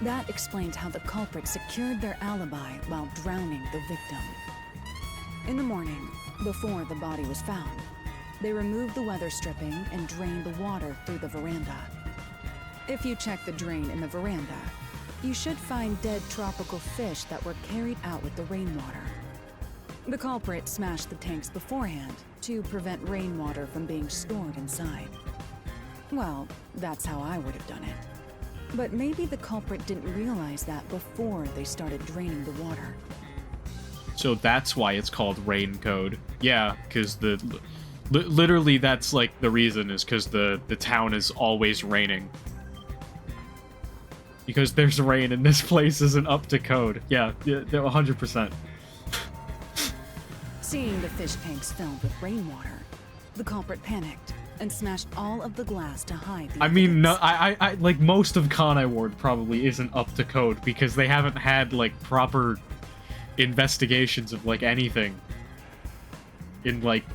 That explains how the culprit secured their alibi while drowning the victim. In the morning, before the body was found, they removed the weather stripping and drained the water through the veranda. If you check the drain in the veranda, you should find dead tropical fish that were carried out with the rainwater. The culprit smashed the tanks beforehand to prevent rainwater from being stored inside. Well, that's how I would have done it. But maybe the culprit didn't realize that before they started draining the water. So that's why it's called rain code. Yeah, because literally that's like the reason is because the town is always raining. Because there's rain and this place isn't up to code. Yeah, 100%. Seeing the fish tanks filled with rainwater, the culprit panicked and smashed all of the glass to hide the I mean, no, evidence. I like most of Conai Ward probably isn't up to code because they haven't had like proper investigations of like anything in like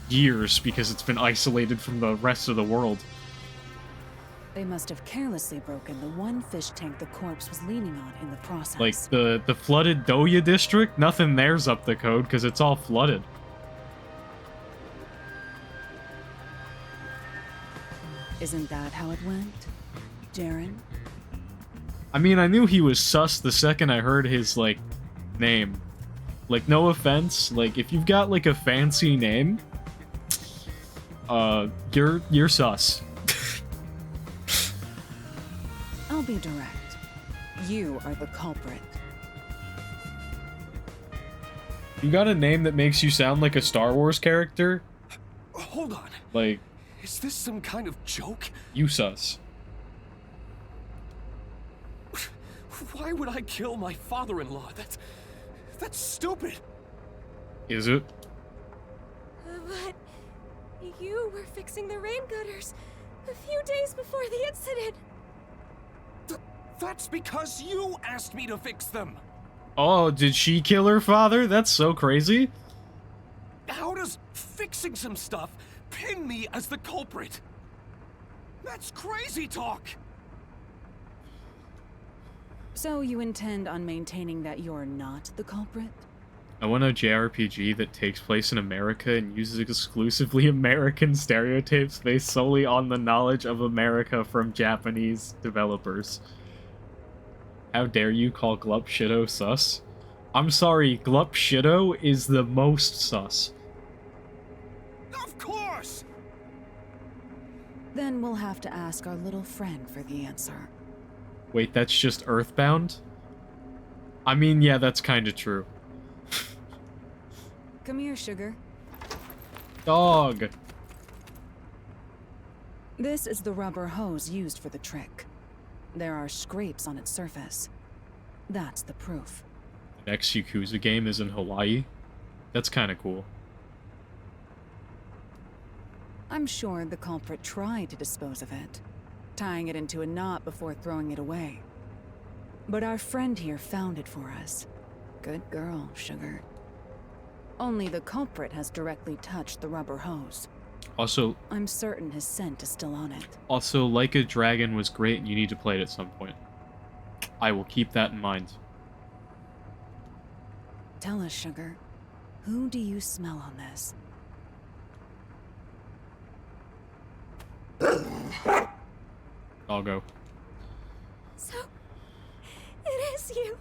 years because it's been isolated from the rest of the world. They must have carelessly broken the one fish tank the corpse was leaning on in the process. Like the flooded Doya district, nothing there's up to code because it's all flooded. Isn't that how it went, Jaren? I mean, I knew he was sus the second I heard his like name. Like, no offense, like if you've got like a fancy name, you're sus. I'll be direct. You are the culprit. You got a name that makes you sound like a Star Wars character? Hold on. Like, Is this some kind of joke? you sus. Why would I kill my father-in-law? That's stupid. Is it? But you were fixing the rain gutters a few days before the incident. That's because you asked me to fix them. Oh, did she kill her father? That's so crazy. How does fixing some stuff pin me as the culprit? That's crazy talk. So you intend on maintaining that you're not the culprit? I want a JRPG that takes place in America and uses exclusively American stereotypes based solely on the knowledge of America from Japanese developers. How dare you call Glup Shido sus? I'm sorry, Glup Shido is the most sus. Of course. Then we'll have to ask our little friend for the answer. Wait, that's just Earthbound? I mean, yeah, that's kinda true. Come here, sugar. Dog! This is the rubber hose used for the trick. There are scrapes on its surface. That's the proof. The next Yakuza game is in Hawaii? That's kinda cool. I'm sure the culprit tried to dispose of it, tying it into a knot before throwing it away. But our friend here found it for us. Good girl, sugar. Only the culprit has directly touched the rubber hose. Also, I'm certain his scent is still on it. Like a Dragon was great and you need to play it at some point. I will keep that in mind. Tell us, sugar, who do you smell on this? I'll go. So, it is you.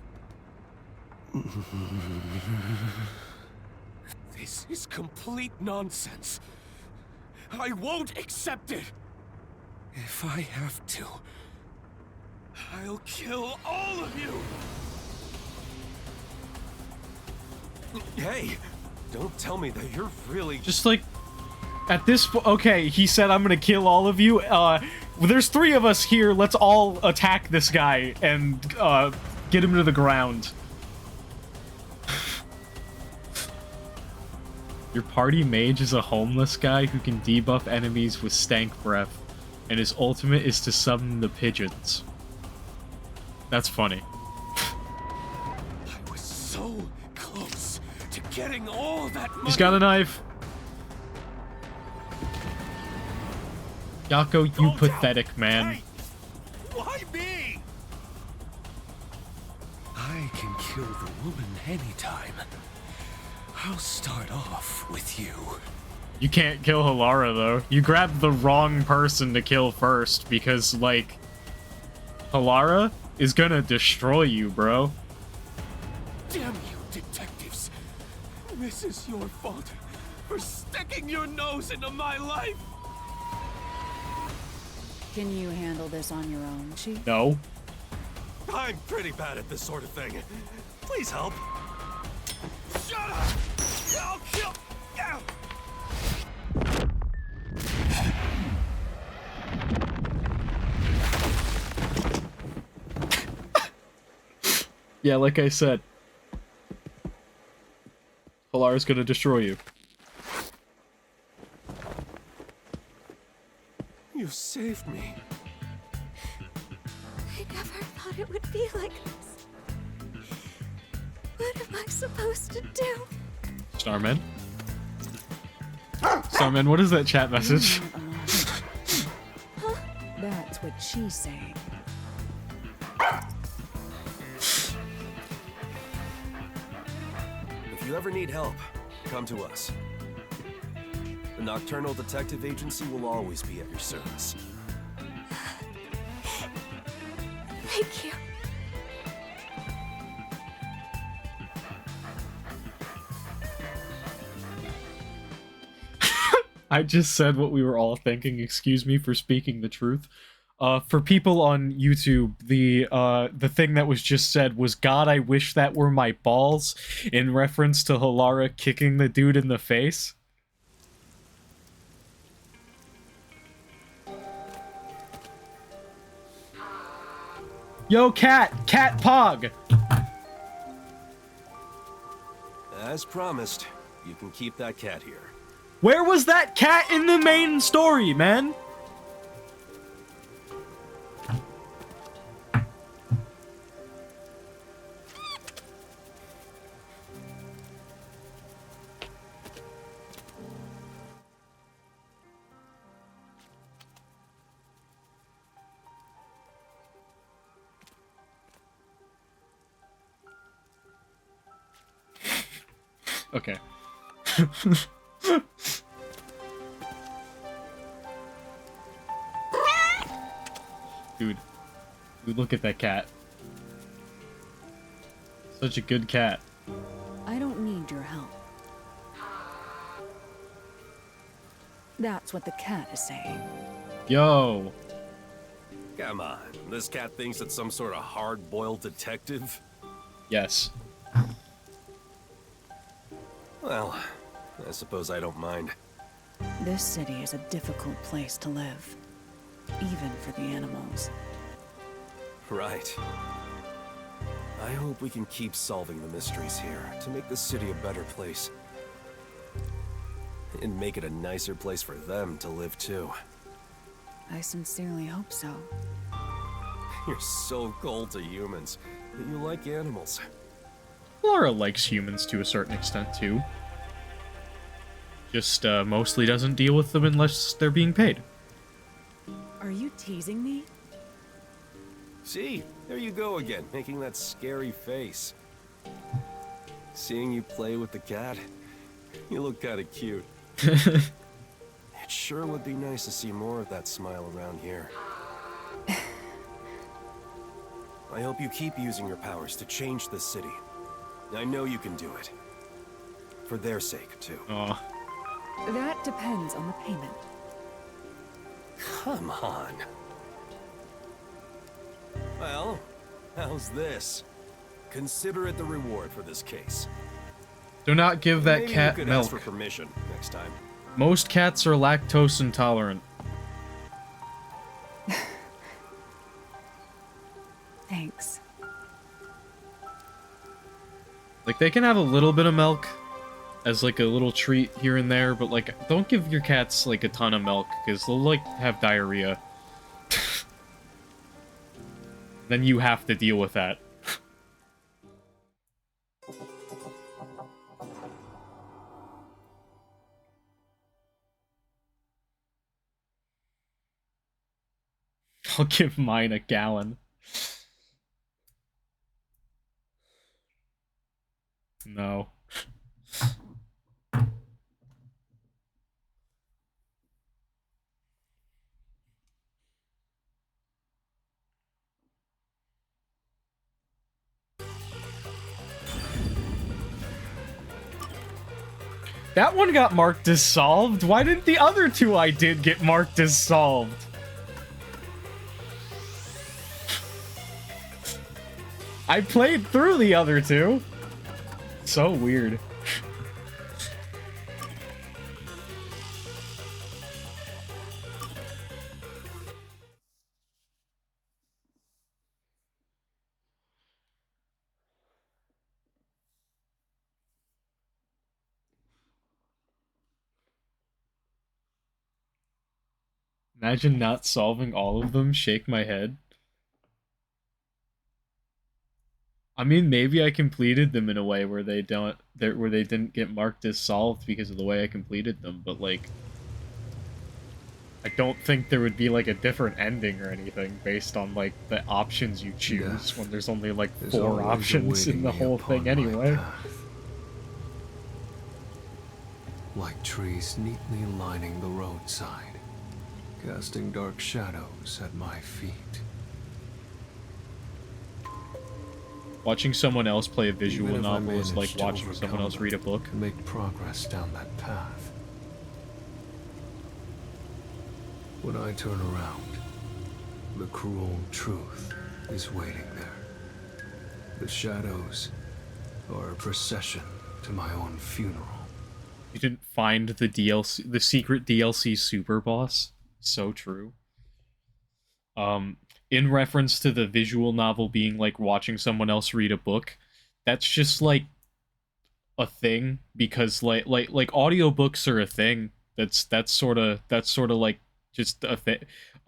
This is complete nonsense. I won't accept it. If I have to, I'll kill all of you. Hey, don't tell me that you're really... Just like, at this okay, he said I'm gonna kill all of you. There's 3 of us here, let's all attack this guy and, get him to the ground. Your party mage is a homeless guy who can debuff enemies with stank breath, and his ultimate is to summon the pigeons. That's funny. I was so close to getting all that money. He's got a knife. Yakou, you Calm down. pathetic man. Hey, why me? I can kill the woman anytime. I'll start off with you. You can't kill Halara, though. You grabbed the wrong person to kill first, because, like, Halara is gonna destroy you, bro. Damn you, detectives. This is your fault for sticking your nose into my life! Can you handle this on your own, Chief? No. I'm pretty bad at this sort of thing. Please help. Shut up! I'll kill... Ow! Yeah, like I said, Halara's gonna destroy you. You saved me. I never thought it would be like this. What am I supposed to do? Starman? Starman, what is that chat message? That's what she's saying. If you ever need help, come to us. The Nocturnal Detective Agency will always be at your service. Thank you. I just said what we were all thinking. Excuse me for speaking the truth. For people on YouTube, the thing that was just said was, "God, I wish that were my balls," in reference to Halara kicking the dude in the face. Yo, cat! Cat Pog! As promised, you can keep that cat here. Where was that cat in the main story, man? Okay. Dude, look at that cat. Such a good cat. I don't need your help. That's what the cat is saying. Yo. Come on, this cat thinks it's some sort of hard-boiled detective? Yes. Well, I suppose I don't mind. This city is a difficult place to live, even for the animals. Right. I hope we can keep solving the mysteries here to make this city a better place. And make it a nicer place for them to live too. I sincerely hope so. You're so cold to humans, but you like animals. Laura likes humans to a certain extent too. Just mostly doesn't deal with them unless they're being paid. Are you teasing me? See, there you go again, making that scary face. Seeing you play with the cat, you look kinda cute. It sure would be nice to see more of that smile around here. I hope you keep using your powers to change this city. I know you can do it. For their sake, too. Aw. That depends on the payment. Come on. Well, how's this? Consider it the reward for this case. Do not give that Maybe cat you could milk. ask for permission next time. Most cats are lactose intolerant. Thanks. Like, they can have a little bit of milk as, like, a little treat here and there, but, like, don't give your cats, like, a ton of milk, because they'll, like, have diarrhea. Then you have to deal with that. I'll give mine a gallon. No. That one got marked as solved. Why didn't the other two I did get marked as solved? I played through the other two. So weird. Imagine not solving all of them, shake my head. I mean, maybe I completed them in a way where they didn't get marked as solved because of the way I completed them, but like I don't think there would be like a different ending or anything based on like the options you choose when there's only like 4 options in the whole thing anyway. Like trees neatly lining the roadside, casting dark shadows at my feet. Watching someone else play a visual Even if I novel is like managed to watching someone overcome else read a book. and make progress down that path. When I turn around, the cruel truth is waiting there. The shadows are a procession to my own funeral. You didn't find the DLC, the secret DLC super boss? So true. In reference to the visual novel being like watching someone else read a book, that's just like a thing because like audiobooks are a thing. That's sort of like just a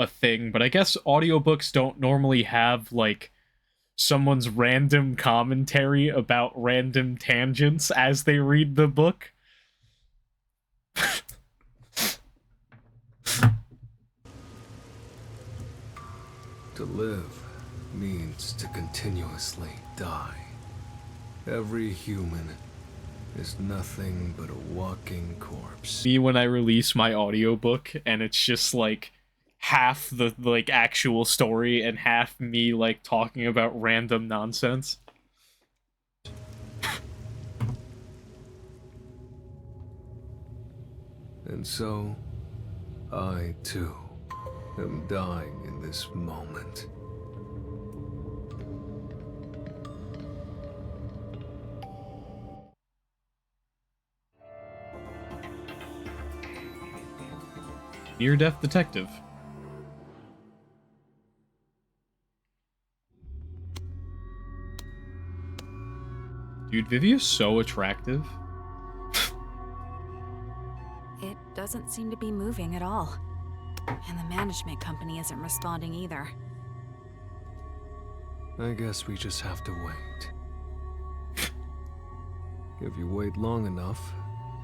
thing, but I guess audiobooks don't normally have like someone's random commentary about random tangents as they read the book. To live means to continuously die. Every human is nothing but a walking corpse. Me when I release my audiobook and it's just like half the like actual story and half me like talking about random nonsense. And so, I too am dying in this moment. Near-death detective. Dude, Vivia's so attractive. It doesn't seem to be moving at all. And the management company isn't responding either. I guess we just have to wait. If you wait long enough,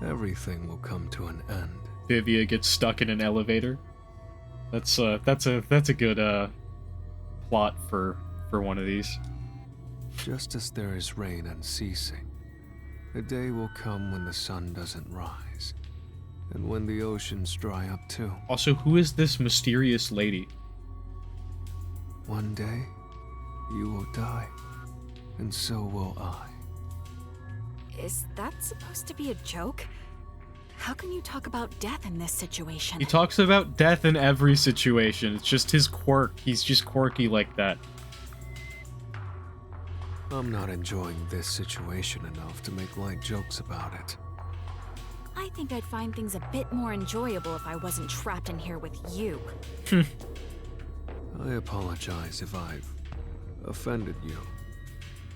everything will come to an end. Vivia gets stuck in an elevator. That's a good plot for one of these. Just as there is rain unceasing, a day will come when the sun doesn't rise, and when the oceans dry up too. Also, who is this mysterious lady? One day, you will die, and so will I. Is that supposed to be a joke? How can you talk about death in this situation? He talks about death in every situation. It's just his quirk. He's just quirky like that. I'm not enjoying this situation enough to make light jokes about it. I think I'd find things a bit more enjoyable if I wasn't trapped in here with you. I apologize if I've offended you.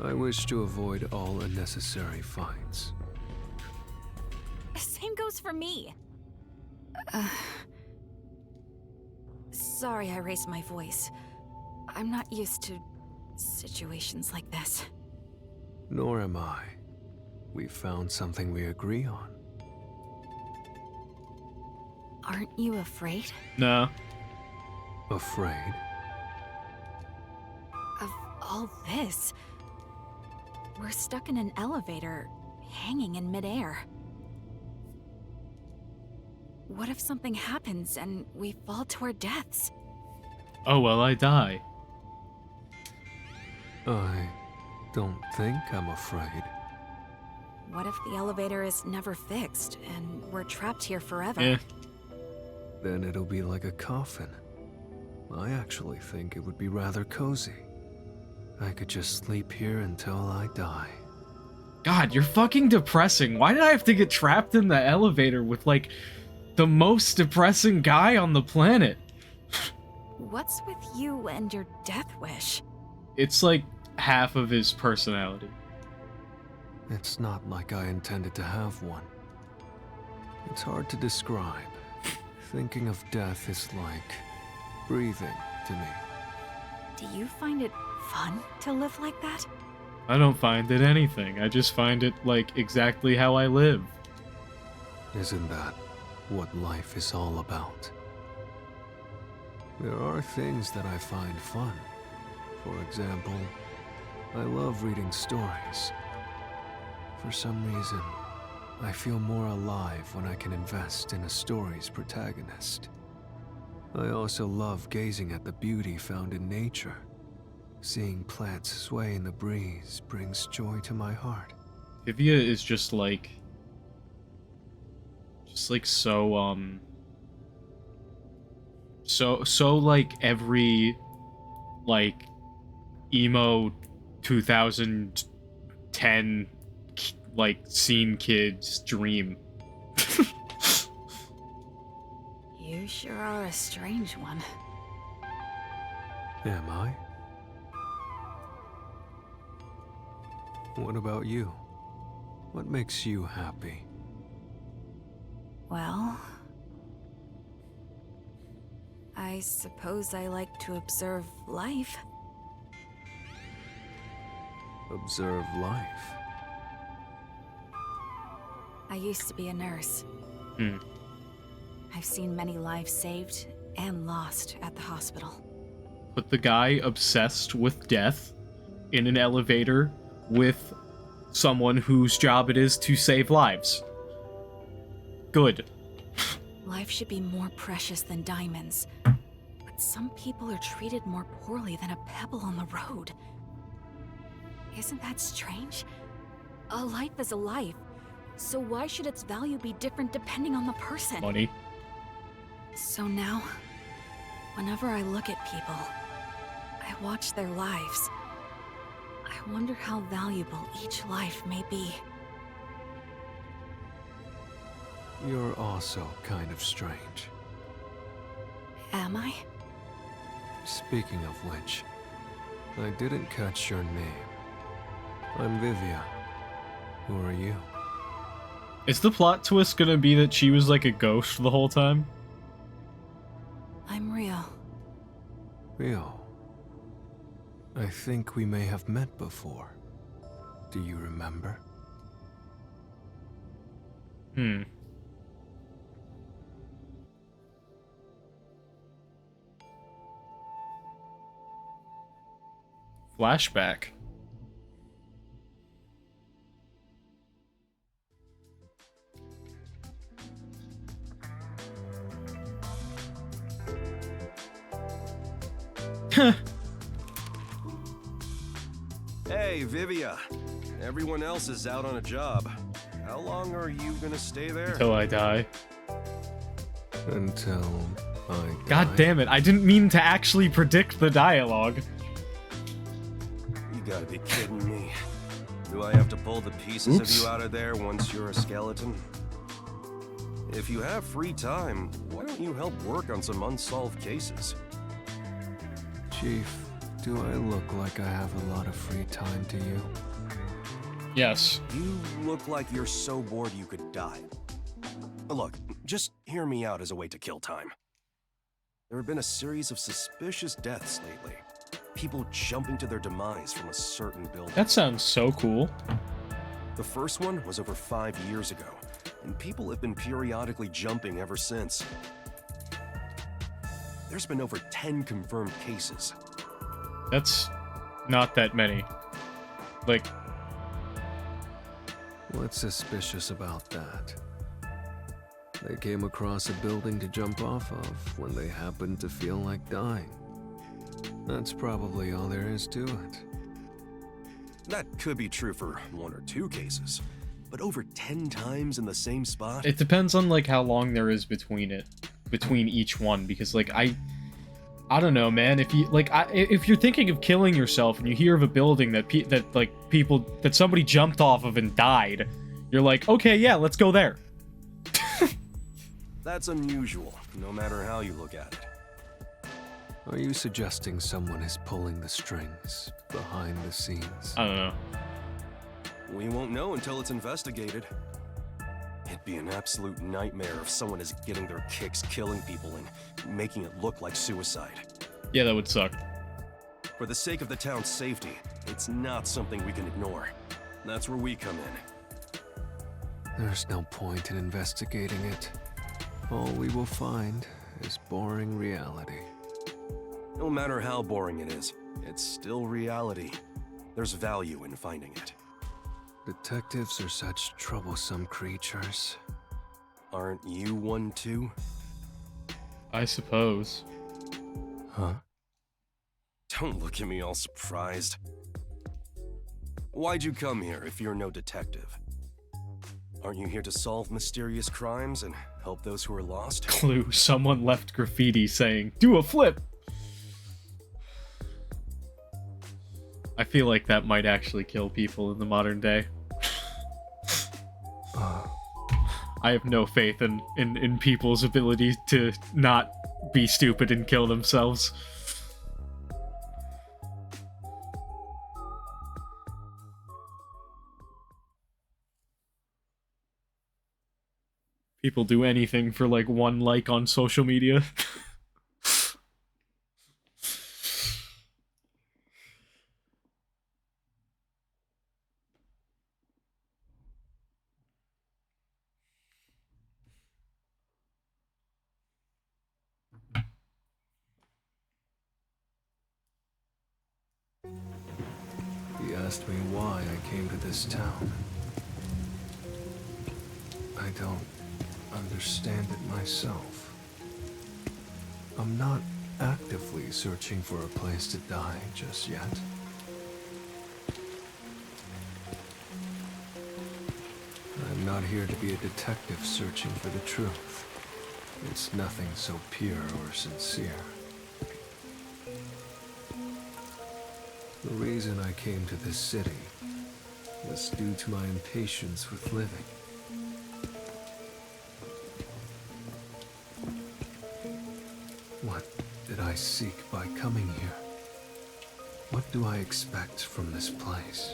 I wish to avoid all unnecessary fights. Same goes for me. Sorry I raised my voice. I'm not used to situations like this. Nor am I. We found something we agree on. Aren't you afraid? No. Afraid? Of all this? We're stuck in an elevator, hanging in midair. What if something happens and we fall to our deaths? Oh, well, I die. I don't think I'm afraid. What if the elevator is never fixed and we're trapped here forever? Yeah. Then it'll be like a coffin. I actually think it would be rather cozy. I could just sleep here until I die. God, you're fucking depressing. Why did I have to get trapped in the elevator with, like, the most depressing guy on the planet? What's with you and your death wish? It's like half of his personality. It's not like I intended to have one. It's hard to describe. Thinking of death is like breathing to me. Do you find it fun to live like that? I don't find it anything. I just find it, like, exactly how I live. Isn't that what life is all about? There are things that I find fun. For example, I love reading stories. For some reason, I feel more alive when I can invest in a story's protagonist. I also love gazing at the beauty found in nature. Seeing plants sway in the breeze brings joy to my heart. Vivia is just like so like every like emo 2010 like scene kid's dream. You sure are a strange one. Am I? What about you? What makes you happy? Well, I suppose I like to observe life. Observe life. I used to be a nurse. Hmm. I've seen many lives saved and lost at the hospital. Put the guy obsessed with death in an elevator with someone whose job it is to save lives. Good. Life should be more precious than diamonds. But some people are treated more poorly than a pebble on the road. Isn't that strange? A life is a life. So why should its value be different depending on the person? Money. So now, whenever I look at people, I watch their lives. I wonder how valuable each life may be. You're also kind of strange. Am I? Speaking of which, I didn't catch your name. I'm Vivia. Who are you? Is the plot twist gonna be that she was like a ghost the whole time? I'm real. Rio. I think we may have met before. Do you remember? Hmm. Flashback. Hey, Vivia. Everyone else is out on a job. How long are you gonna stay there? Until I die. Until I die. God damn it, I didn't mean to actually predict the dialogue. You gotta be kidding me. Do I have to pull the pieces of you out of there once you're a skeleton? If you have free time, why don't you help work on some unsolved cases? Chief, do I look like I have a lot of free time to you? Yes. You look like you're so bored you could die. Look, just hear me out as a way to kill time. There have been a series of suspicious deaths lately. People jumping to their demise from a certain building. That sounds so cool. The first one was over 5 years ago, and people have been periodically jumping ever since. There's been over 10 confirmed cases. That's not that many. Like, What's suspicious about that? They came across a building to jump off of when they happened to feel like dying. That's probably all there is to it. That could be true for 1 or 2 cases, but over 10 times in the same spot? It depends on like how long there is between each one, because like I don't know, man. If you like, if you're thinking of killing yourself and you hear of a building that somebody jumped off of and died, you're like, okay, yeah, let's go there. That's unusual, no matter how you look at it. Are you suggesting someone is pulling the strings behind the scenes? I don't know. We won't know until it's investigated. It'd be an absolute nightmare if someone is getting their kicks killing people and making it look like suicide. Yeah, that would suck. For the sake of the town's safety, it's not something we can ignore. That's where we come in. There's no point in investigating it. All we will find is boring reality. No matter how boring it is, it's still reality. There's value in finding it. Detectives are such troublesome creatures. Aren't you one too? I suppose. Huh? Don't look at me all surprised. Why'd you come here if you're no detective? Aren't you here to solve mysterious crimes and help those who are lost? Clue, someone left graffiti saying, "Do a flip!" I feel like that might actually kill people in the modern day. I have no faith in people's ability to not be stupid and kill themselves. People do anything for like one like on social media. He asked me why I came to this town. I don't understand it myself. I'm not actively searching for a place to die just yet. I'm not here to be a detective searching for the truth. It's nothing so pure or sincere. The reason I came to this city was due to my impatience with living. What did I seek by coming here? What do I expect from this place?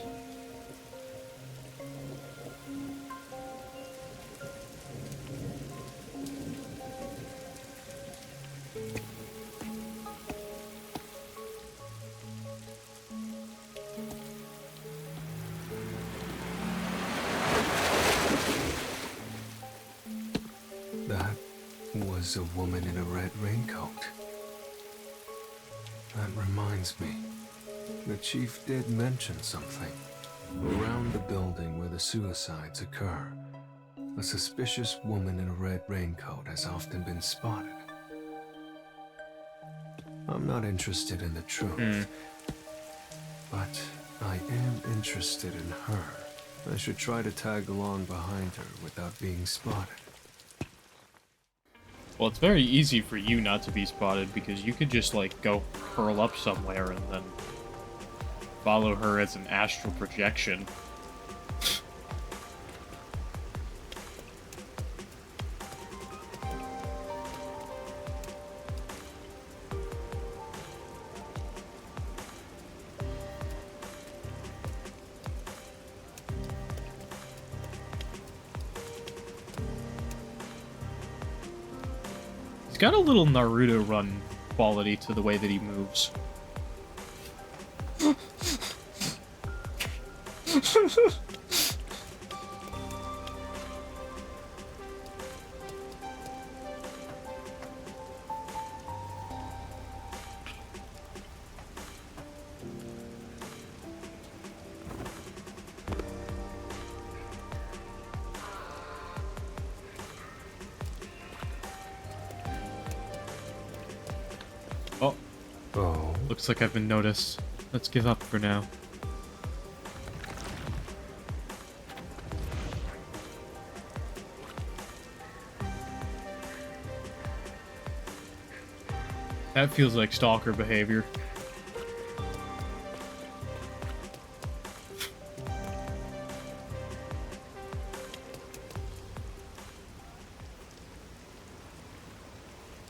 That was a woman in a red raincoat. That reminds me. The chief did mention something. Around the building where the suicides occur, a suspicious woman in a red raincoat has often been spotted. I'm not interested in the truth, but I am interested in her. I should try to tag along behind her without being spotted. Well, it's very easy for you not to be spotted because you could just, like, go curl up somewhere and then follow her as an astral projection. He's got a little Naruto run quality to the way that he moves. Oh. Looks like I've been noticed. Let's give up for now. That feels like stalker behavior.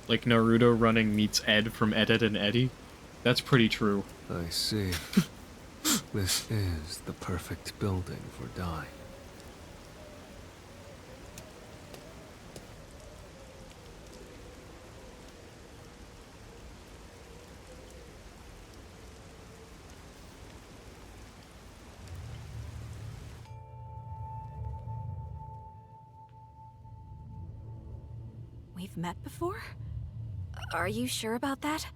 Like Naruto running meets Ed from Ed, Edd and Eddy. That's pretty true. I see. This is the perfect building for Dai. We've met before? Are you sure about that?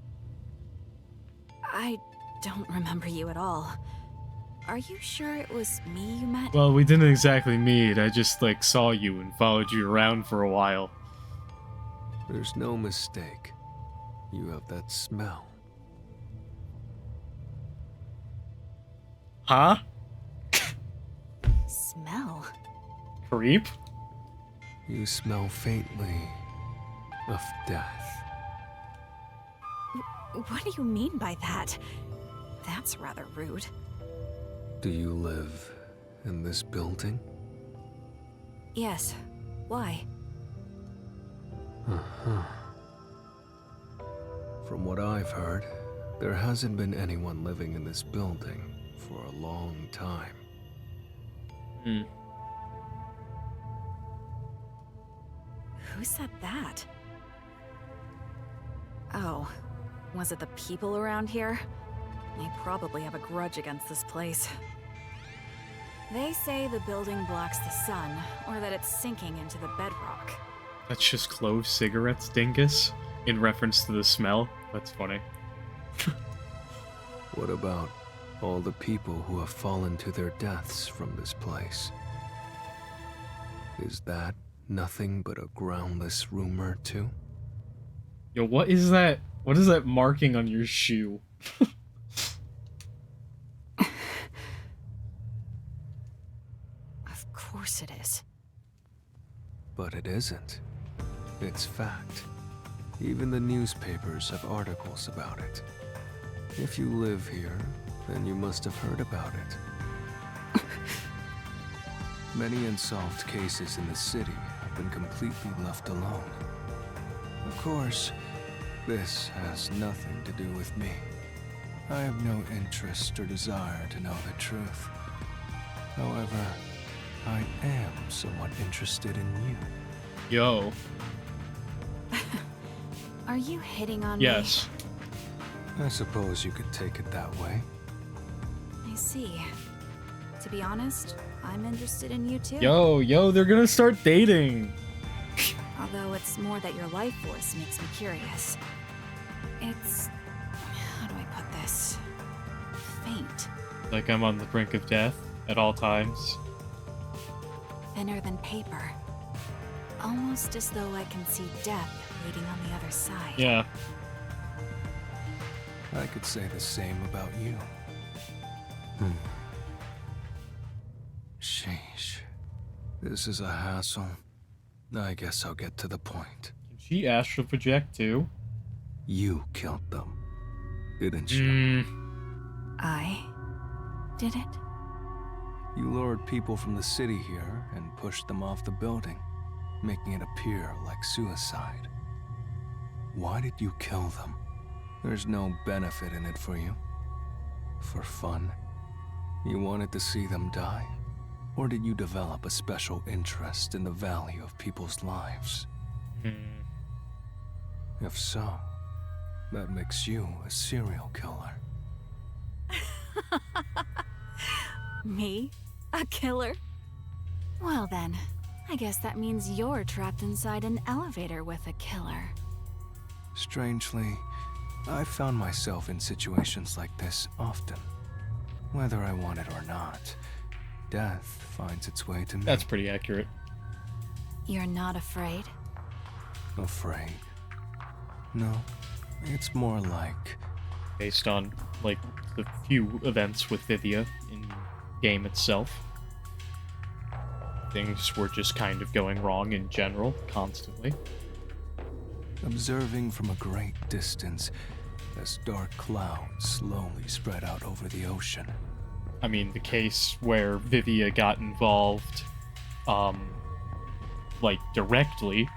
I don't remember you at all. Are you sure it was me you met? Well, we didn't exactly meet. I just, like, saw you and followed you around for a while. There's no mistake. You have that smell. Huh? Smell? Creep? You smell faintly of death. What do you mean by that? That's rather rude. Do you live in this building? Yes. Why? Uh-huh. From what I've heard, there hasn't been anyone living in this building for a long time. Hmm. Who said that? Oh, was it the people around here? They probably have a grudge against this place. They say the building blocks the sun, or that it's sinking into the bedrock. That's just clove cigarettes, dingus? In reference to the smell? That's funny. What about all the people who have fallen to their deaths from this place? Is that nothing but a groundless rumor, too? Yo, what is that? What is that marking on your shoe? Of course it is. But it isn't. It's fact. Even the newspapers have articles about it. If you live here, then you must have heard about it. Many unsolved cases in the city have been completely left alone. Of course, this has nothing to do with me. I have no interest or desire to know the truth. However, I am somewhat interested in you. Yo. Are you hitting on me? Yes. I suppose you could take it that way. I see. To be honest, I'm interested in you too. Yo, they're gonna start dating. Although it's more that your life force makes me curious. It's... how do I put this? Faint. Like I'm on the brink of death at all times. Thinner than paper. Almost as though I can see death waiting on the other side. Yeah. I could say the same about you. Sheesh. This is a hassle. I guess I'll get to the point. Can she astral project too? You killed them, didn't you? I did it? You lured people from the city here and pushed them off the building, making it appear like suicide. Why did you kill them? There's no benefit in it for you. For fun? You wanted to see them die? Or did you develop a special interest in the value of people's lives? If so, that makes you a serial killer. Me? A killer? Well then, I guess that means you're trapped inside an elevator with a killer. Strangely, I found myself in situations like this often. Whether I want it or not, death finds its way to me. That's pretty accurate. You're not afraid? Afraid? No, it's more like... Based on, like, the few events with Vivia in game itself. Things were just kind of going wrong in general, constantly. observing from a great distance as dark clouds slowly spread out over the ocean. I mean, the case where Vivia got involved, like, directly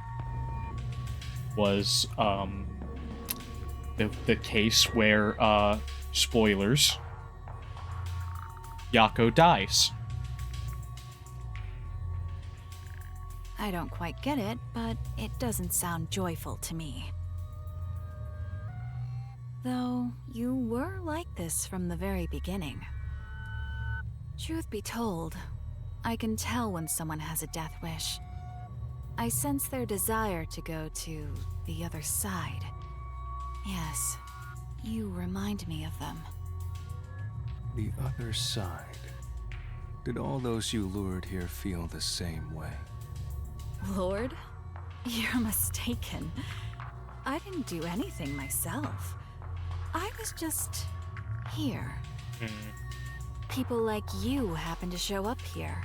was, the case where, spoilers, Yakou dies. I don't quite get it, but it doesn't sound joyful to me. Though, you were like this from the very beginning. Truth be told, I can tell when someone has a death wish. I sense their desire to go to the other side. Yes, you remind me of them. The other side. Did all those you lured here feel the same way? Lord? You're mistaken. I didn't do anything myself. I was just here. People like you happen to show up here.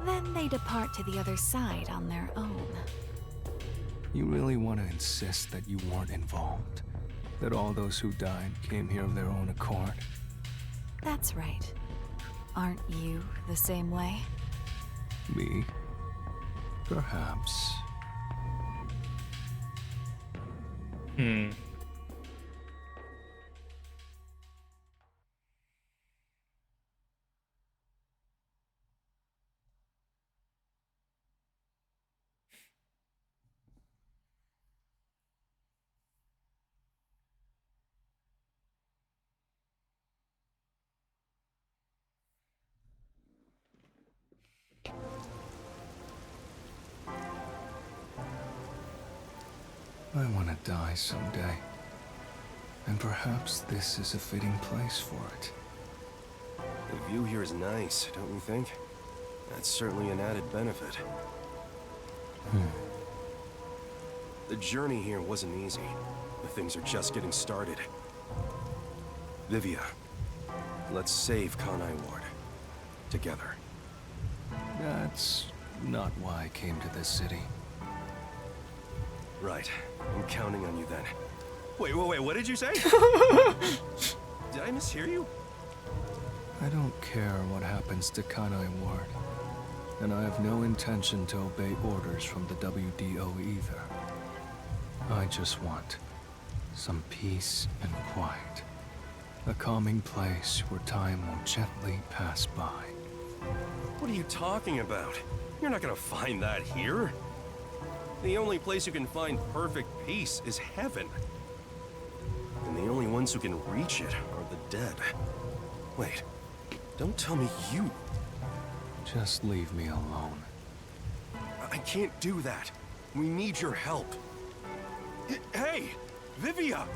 Then they depart to the other side on their own. You really want to insist that you weren't involved? That all those who died came here of their own accord? That's right. Aren't you the same way? Me? Perhaps. I want to die someday. And perhaps this is a fitting place for it. The view here is nice, don't you think? That's certainly an added benefit. The journey here wasn't easy, but things are just getting started. Vivia, let's save Kanai Ward. Together. That's not why I came to this city. Right. I'm counting on you then. Wait, what did you say? Did I mishear you? I don't care what happens to Kanai Ward. And I have no intention to obey orders from the WDO either. I just want some peace and quiet. A calming place where time will gently pass by. What are you talking about? You're not gonna find that here. The only place you can find perfect peace is heaven. And the only ones who can reach it are the dead. Wait, don't tell me you... Just leave me alone. I can't do that. We need your help. Hey, Vivia!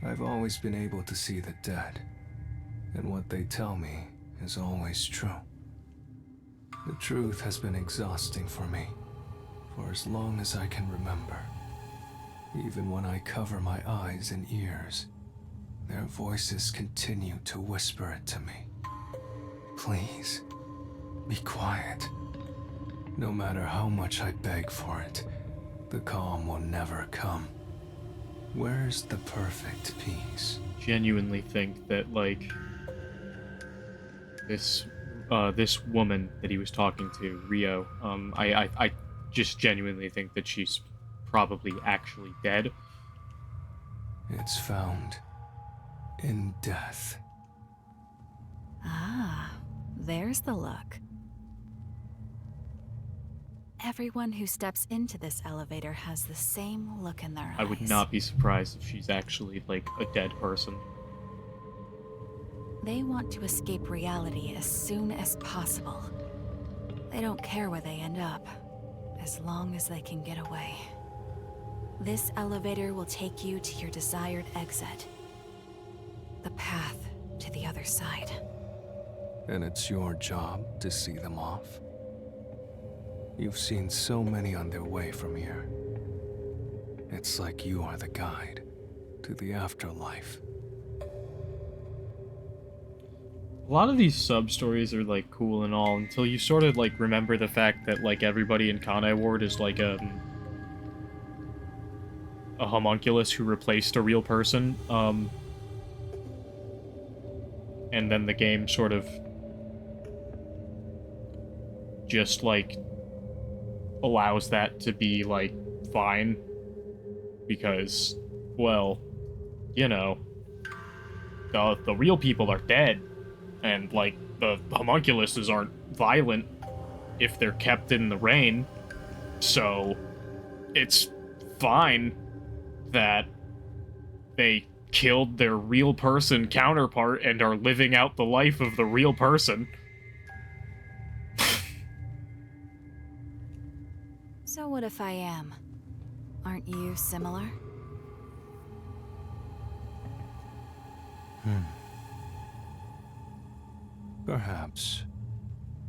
I've always been able to see the dead, and what they tell me is always true. The truth has been exhausting for me, for as long as I can remember. Even when I cover my eyes and ears, their voices continue to whisper it to me. Please, be quiet. No matter how much I beg for it, the calm will never come. Where's the perfect peace? Genuinely think that, like, this woman that he was talking to, Rio, I just genuinely think that she's probably actually dead. It's found in death. Ah, there's the look. Everyone who steps into this elevator has the same look in their eyes. I would not be surprised if she's actually, like, a dead person. They want to escape reality as soon as possible. They don't care where they end up, as long as they can get away. This elevator will take you to your desired exit. The path to the other side. And it's your job to see them off? You've seen so many on their way from here. It's like you are the guide to the afterlife. A lot of these sub-stories are, like, cool and all, until you sort of, like, remember the fact that, like, everybody in Kanai Ward is, like, a homunculus who replaced a real person, and then the game sort of just, like, allows that to be, like, fine, because, well, you know, the real people are dead. And, like, the homunculuses aren't violent if they're kept in the rain. So, it's fine that they killed their real person counterpart and are living out the life of the real person. So what if I am? Aren't you similar? Perhaps.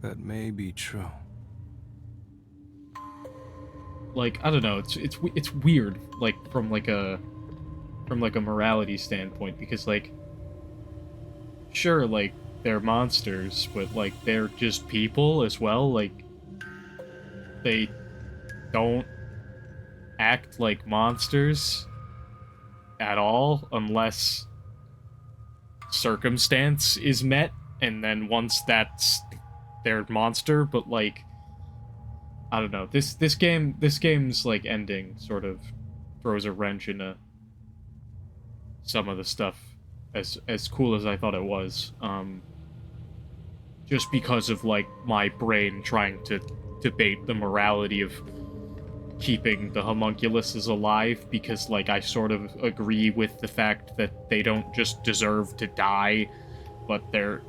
That may be true. Like, I don't know, it's weird, like, from a morality standpoint, because, like, sure, like, they're monsters, but, like, they're just people as well. Like, they don't act like monsters at all unless circumstance is met, and then once that's their monster. But, like, I don't know, this game's, like, ending sort of throws a wrench into some of the stuff, as cool as I thought it was, just because of, like, my brain trying to debate the morality of keeping the homunculuses alive, because, like, I sort of agree with the fact that they don't just deserve to die, but their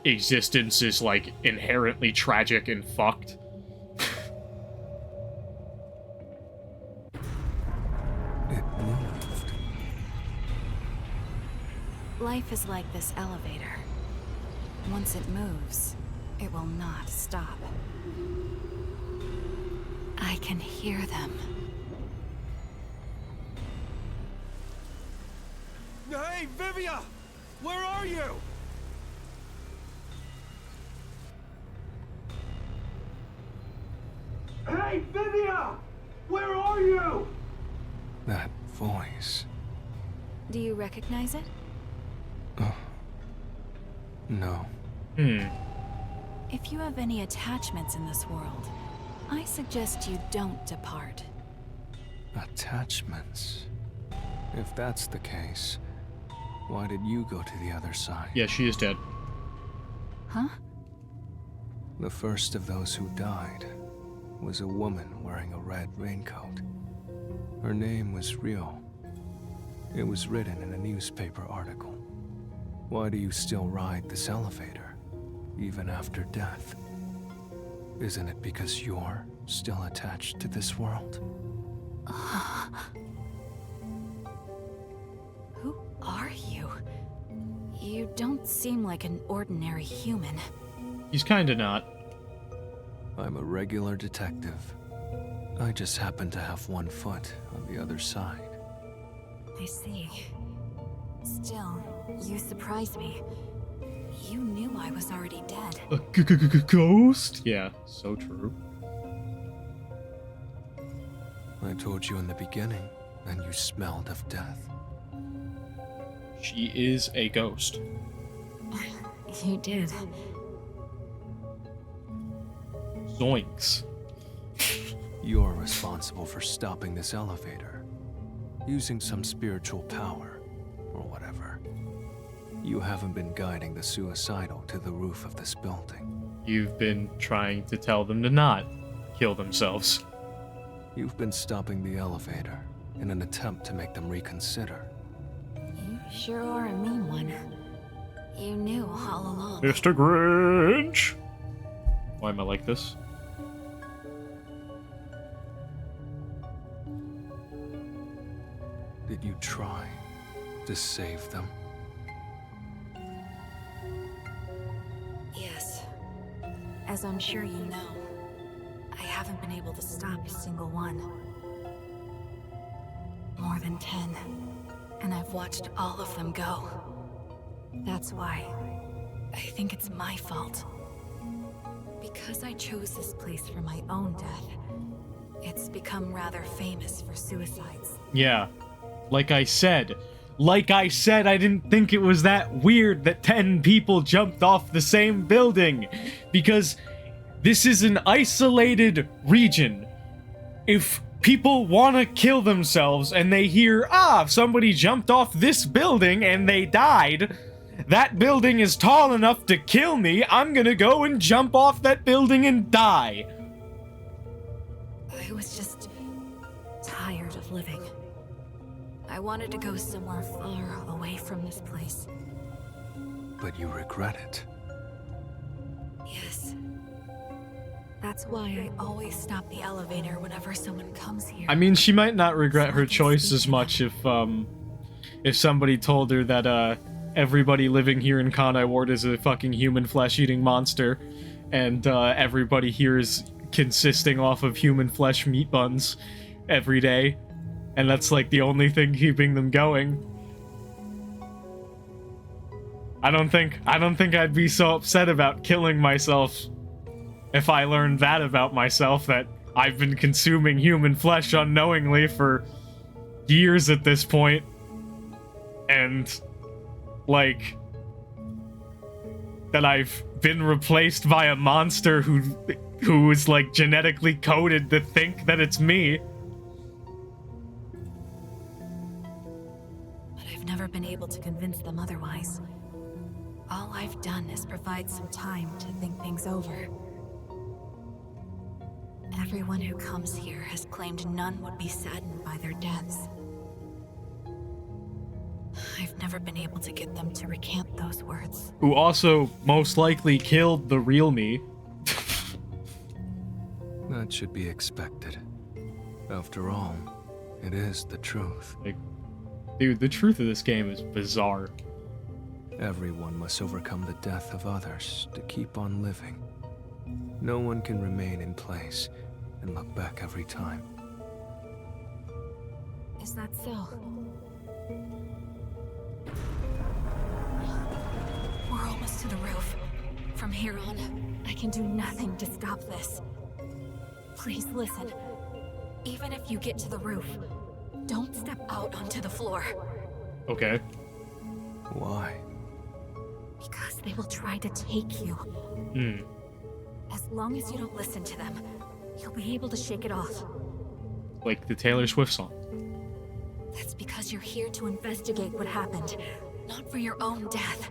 existence is, like, inherently tragic and fucked. It moved. Life is like this elevator. Once it moves, it will not stop. I can hear them. Hey, Vivia! Where are you? Hey, Vivia! Where are you? That voice. Do you recognize it? No. If you have any attachments in this world, I suggest you don't depart. Attachments? If that's the case, why did you go to the other side? Yeah, she is dead. Huh? The first of those who died was a woman wearing a red raincoat. Her name was Rio. It was written in a newspaper article. Why do you still ride this elevator, even after death? Isn't it because you're still attached to this world? Who are you? You don't seem like an ordinary human. He's kinda not. I'm a regular detective. I just happen to have one foot on the other side. I see. Still, you surprised me. You knew I was already dead. A ghost? Yeah, so true. I told you in the beginning, and you smelled of death. She is a ghost. You did. Zoinks. You're responsible for stopping this elevator, using some spiritual power, or whatever. You haven't been guiding the suicidal to the roof of this building. You've been trying to tell them to not kill themselves. You've been stopping the elevator in an attempt to make them reconsider. You sure are a mean one. You knew all along. Mr. Grinch! Why am I like this? Did you try to save them? Yes. As I'm sure you know, I haven't been able to stop a single one. More than 10. And I've watched all of them go. That's why I think it's my fault. Because I chose this place for my own death, it's become rather famous for suicides. Yeah. Like I said, I didn't think it was that weird that 10 people jumped off the same building. Because this is an isolated region. If people want to kill themselves and they hear, somebody jumped off this building and they died, that building is tall enough to kill me, I'm gonna go and jump off that building and die. I was just tired of living. I wanted to go somewhere far away from this place. But you regret it. Yes. That's why I always stop the elevator whenever someone comes here. I mean, she might not regret her choice as much if somebody told her that, everybody living here in Kanai Ward is a fucking human flesh-eating monster, and, everybody here is consisting off of human flesh meat buns every day, and that's, like, the only thing keeping them going. I don't think I'd be so upset about killing myself if I learned that about myself, that I've been consuming human flesh unknowingly for years at this point, and, like, that I've been replaced by a monster who is, like, genetically coded to think that it's me. But I've never been able to convince them otherwise. All I've done is provide some time to think things over. Everyone who comes here has claimed none would be saddened by their deaths. I've never been able to get them to recant those words. Who also most likely killed the real me. That should be expected. After all, it is the truth. Like, dude, the truth of this game is bizarre. Everyone must overcome the death of others to keep on living. No one can remain in place and look back every time. Is that so? We're almost to the roof. From here on, I can do nothing to stop this. Please listen. Even if you get to the roof, don't step out onto the floor. Okay. Why? Because they will try to take you. As long as you don't listen to them, you'll be able to shake it off. Like the Taylor Swift song. That's because you're here to investigate what happened, not for your own death.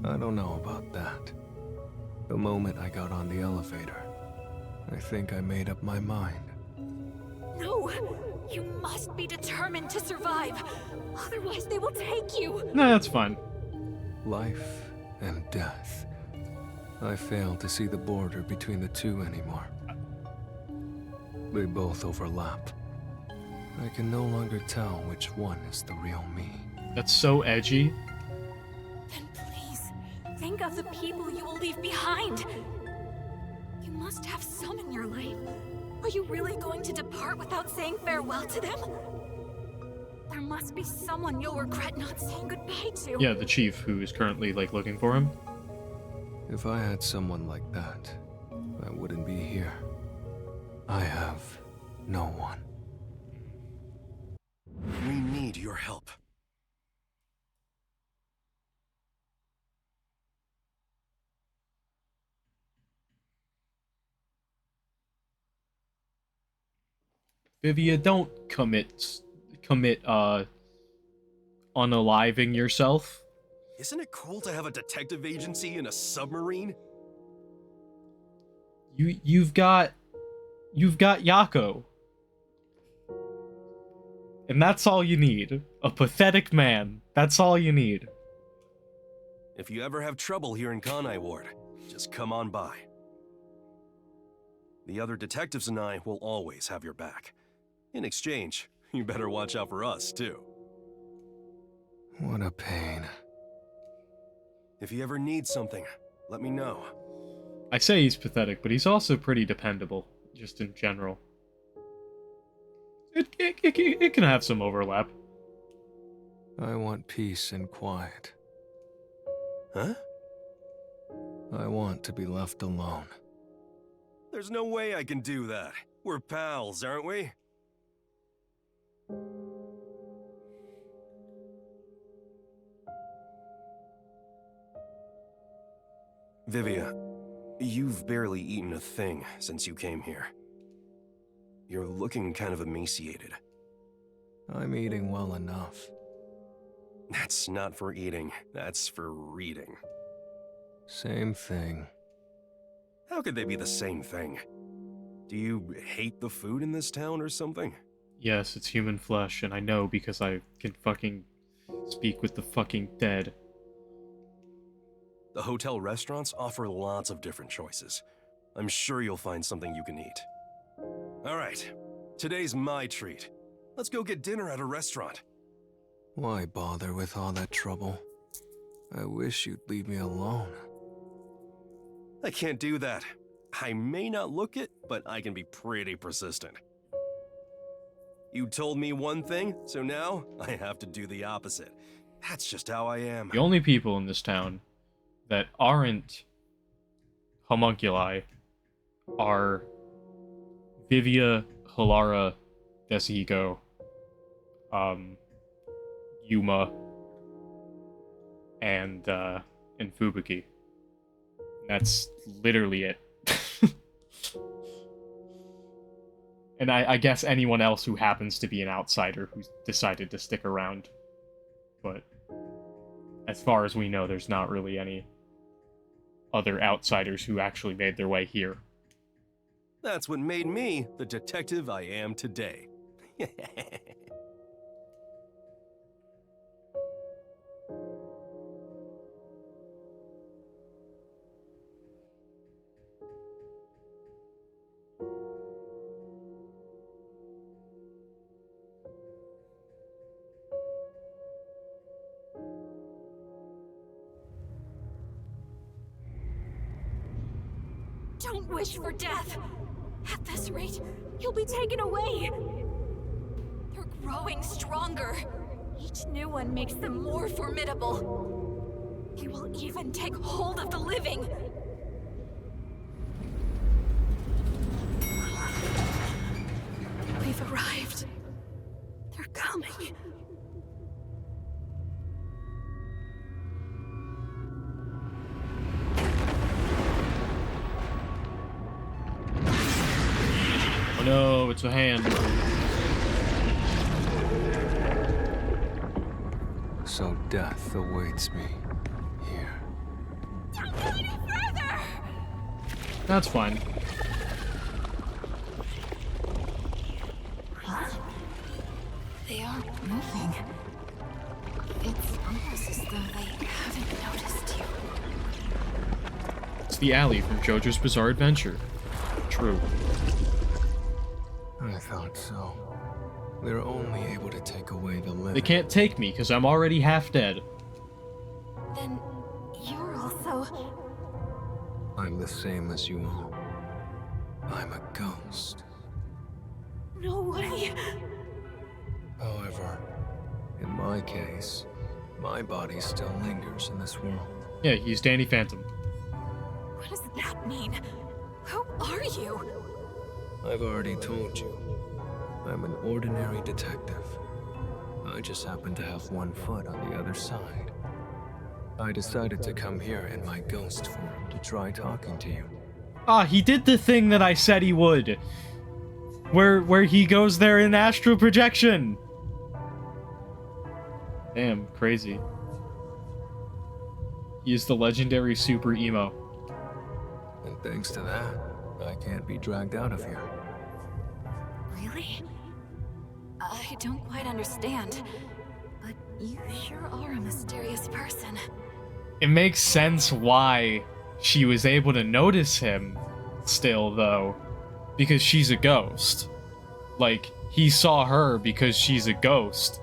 I don't know about that. The moment I got on the elevator, I think I made up my mind. No! You must be determined to survive! Otherwise they will take you! No, that's fine. Life and death. I fail to see the border between the two anymore. They both overlap. I can no longer tell which one is the real me. That's so edgy. Then please, think of the people you will leave behind! You must have some in your life. Are you really going to depart without saying farewell to them? There must be someone you'll regret not saying goodbye to. Yeah, the chief who is currently, like, looking for him. If I had someone like that, I wouldn't be here. I have no one. We need your help. Vivia, don't commit unaliving yourself. Isn't it cool to have a detective agency in a submarine? You've got Yakou. And that's all you need. A pathetic man. That's all you need. If you ever have trouble here in Kanai Ward, just come on by. The other detectives and I will always have your back. In exchange, you better watch out for us, too. What a pain. If you ever need something, let me know. I say he's pathetic, but he's also pretty dependable. just in general. It can have some overlap. I want peace and quiet. Huh? I want to be left alone. There's no way I can do that. We're pals, aren't we? Vivia, you've barely eaten a thing since you came here. You're looking kind of emaciated. I'm eating well enough. That's not for eating, that's for reading. Same thing. How could they be the same thing? Do you hate the food in this town or something? Yes, it's human flesh, and I know because I can fucking speak with the fucking dead. The hotel restaurants offer lots of different choices. I'm sure you'll find something you can eat. All right, today's my treat. Let's go get dinner at a restaurant. Why bother with all that trouble? I wish you'd leave me alone. I can't do that. I may not look it, but I can be pretty persistent. You told me one thing, so now I have to do the opposite. That's just how I am. The only people in this town that aren't homunculi are Vivia, Halara, Desigo, Yuma, and Fubuki. That's literally it. And I guess anyone else who happens to be an outsider who's decided to stick around. But as far as we know, there's not really any other outsiders who actually made their way here. That's what made me the detective I am today. Don't wish for death! At this rate, you'll be taken away! They're growing stronger. Each new one makes them more formidable. They will even take hold of the living. We've arrived. They're coming. Oh no, it's a hand. So death awaits me here. Don't go any further! That's fine. They aren't moving. It's almost as though they haven't noticed you. It's the alley from JoJo's Bizarre Adventure. True. I thought so. They're only able to take away the living. They can't take me because I'm already half dead. Then you're also... I'm the same as you all. I'm a ghost. No way! However, in my case, my body still lingers in this world. Yeah, he's Danny Phantom. What does that mean? Who are you? I've already told you. I'm an ordinary detective. I just happen to have one foot on the other side. I decided to come here in my ghost form to try talking to you. Ah, he did the thing that I said he would. Where he goes there in astral projection. Damn, crazy. He is the legendary super emo. And thanks to that, I can't be dragged out of here. Really? I don't quite understand, but you sure are a mysterious person. It makes sense why she was able to notice him still, though, because she's a ghost. Like, he saw her because she's a ghost,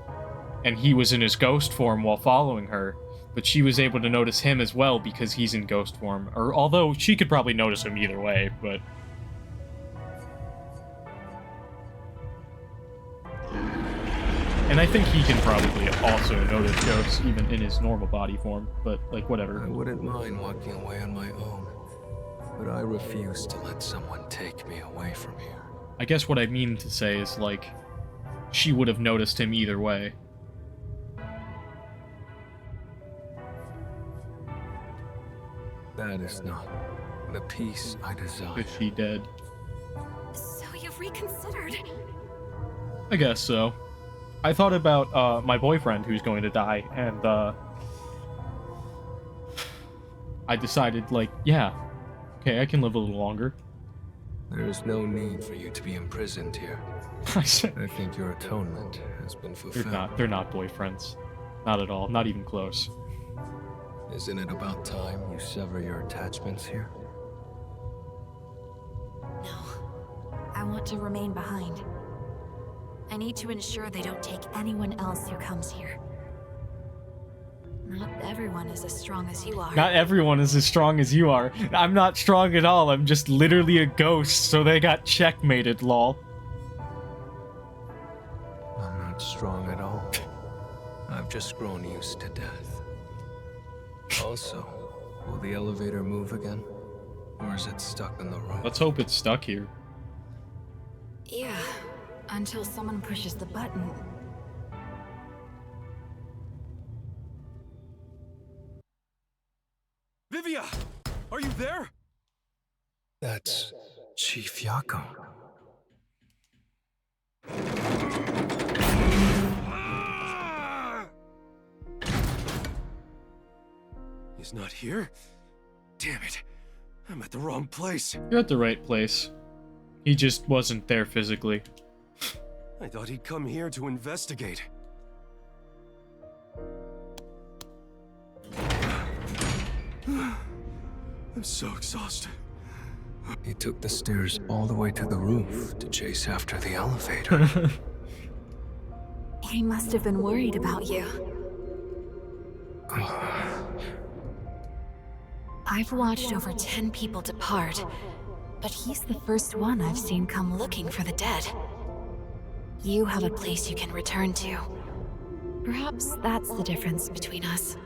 and he was in his ghost form while following her, but she was able to notice him as well because he's in ghost form. Or, although she could probably notice him either way, but And I think he can probably also notice ghosts even in his normal body form, but, like, whatever. I wouldn't mind walking away on my own, but I refuse to let someone take me away from here. I guess what I mean to say is, like, she would have noticed him either way. That is not the peace I desire. Is she dead? So you've reconsidered? I guess so. I thought about my boyfriend who's going to die, and I decided, like, yeah, okay, I can live a little longer. There is no need for you to be imprisoned here. I said, I think your atonement has been fulfilled. they're not boyfriends. Not at all, not even close. Isn't it about time you sever your attachments here? No. I want to remain behind. I need to ensure they don't take anyone else who comes here. Not everyone is as strong as you are. Not everyone is as strong as you are. I'm not strong at all, I'm just literally a ghost, so they got checkmated, lol. I'm not strong at all. I've just grown used to death. Also, will the elevator move again? Or is it stuck in the room? Let's hope it's stuck here. Yeah, until someone pushes the button. Vivia! Are you there? That's Chief Yakou. He's not here? Damn it. I'm at the wrong place. You're at the right place. He just wasn't there physically. I thought he'd come here to investigate. I'm so exhausted. He took the stairs all the way to the roof to chase after the elevator. He must have been worried about you. I've watched over 10 people depart, but he's the first one I've seen come looking for the dead. You have a place you can return to. Perhaps that's the difference between us.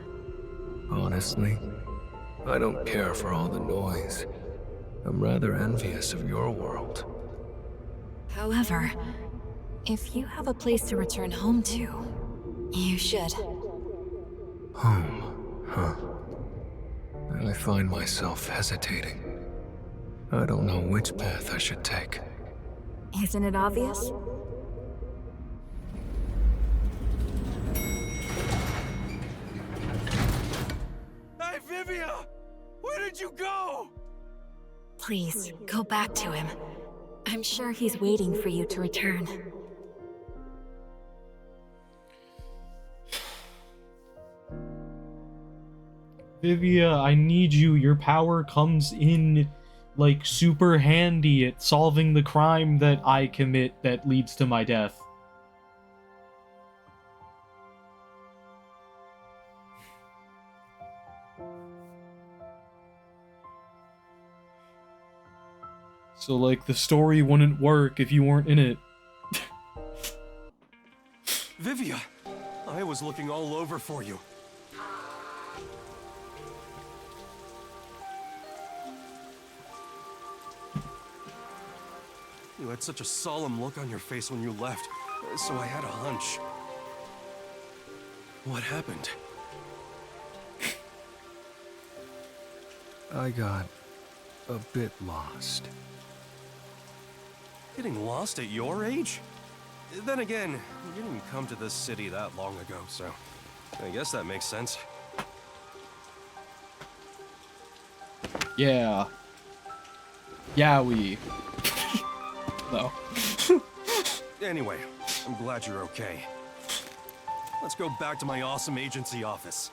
Honestly, I don't care for all the noise. I'm rather envious of your world. However, if you have a place to return home to, you should. Home, huh? I find myself hesitating. I don't know which path I should take. Isn't it obvious? Hey, Vivia! Where did you go? Please, go back to him. I'm sure he's waiting for you to return. Vivia, I need you. Your power comes in, like, super handy at solving the crime that I commit that leads to my death. So, like, the story wouldn't work if you weren't in it. Vivia! I was looking all over for you. You had such a solemn look on your face when you left, so I had a hunch. What happened? I got a bit lost. Getting lost at your age? Then again, you didn't come to this city that long ago, so I guess that makes sense. Yeah. Yowie. No. Anyway, I'm glad you're okay. Let's go back to my awesome agency office.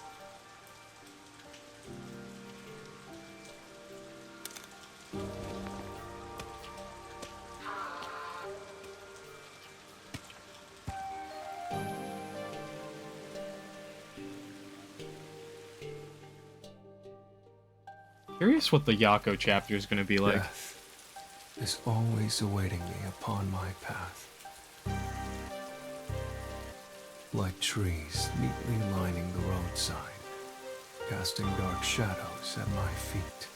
Curious what the Yakou chapter is going to be like. Death is always awaiting me upon my path. like trees neatly lining the roadside, casting dark shadows at my feet.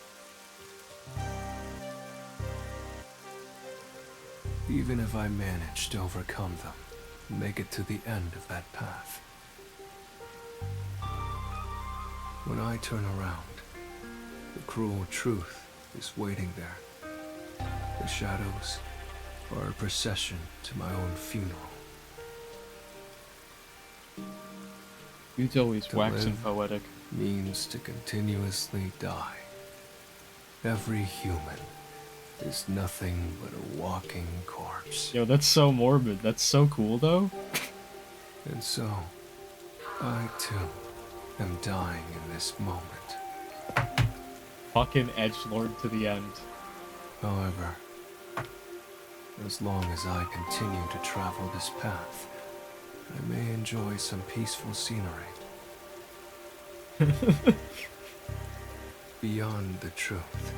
Even if I manage to overcome them, make it to the end of that path, when I turn around, the cruel truth is waiting there. The shadows are a procession to my own funeral. You'd always To waxing live poetic. means to continuously die. Every human is nothing but a walking corpse. Yo, that's so morbid. That's so cool, though. And so, I too am dying in this moment. Fucking edgelord to the end. However, as long as I continue to travel this path, I may enjoy some peaceful scenery. Beyond the truth.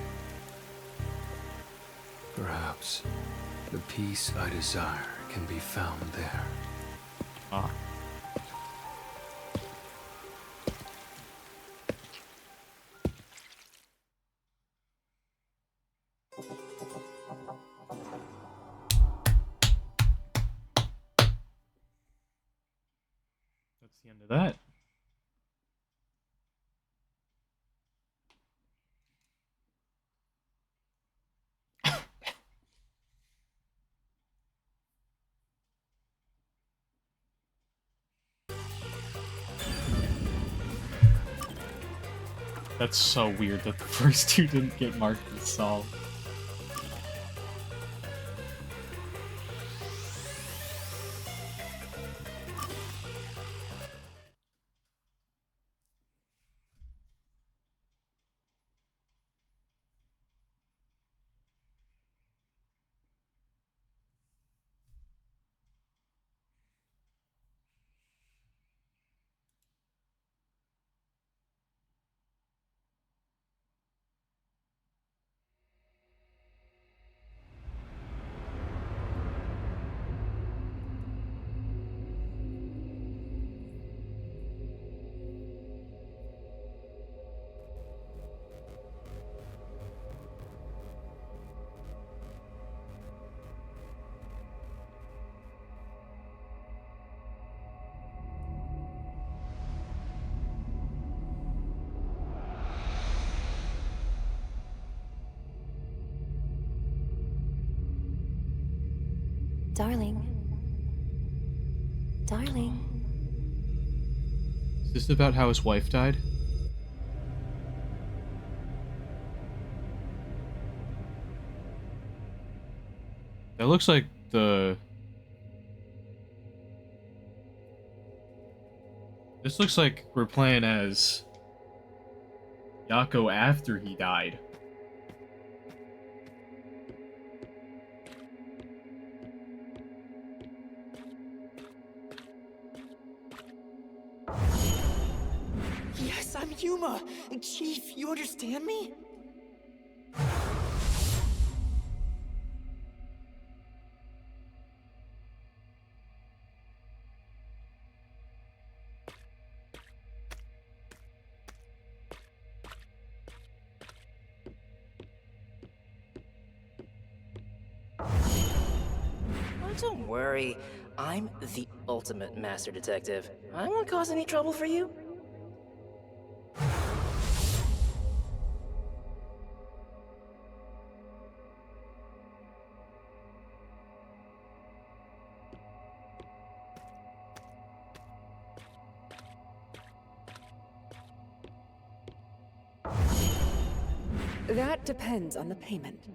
Perhaps the peace I desire can be found there. Ah. That's the end of that. That's so weird that the first two didn't get marked as solved. Darling. Darling. Is this about how his wife died? That looks like the... This looks like we're playing as Yakou after he died. Yes, I'm Yuma! Chief, you understand me? Oh, don't worry. I'm the ultimate master detective. I won't cause any trouble for you. That depends on the payment.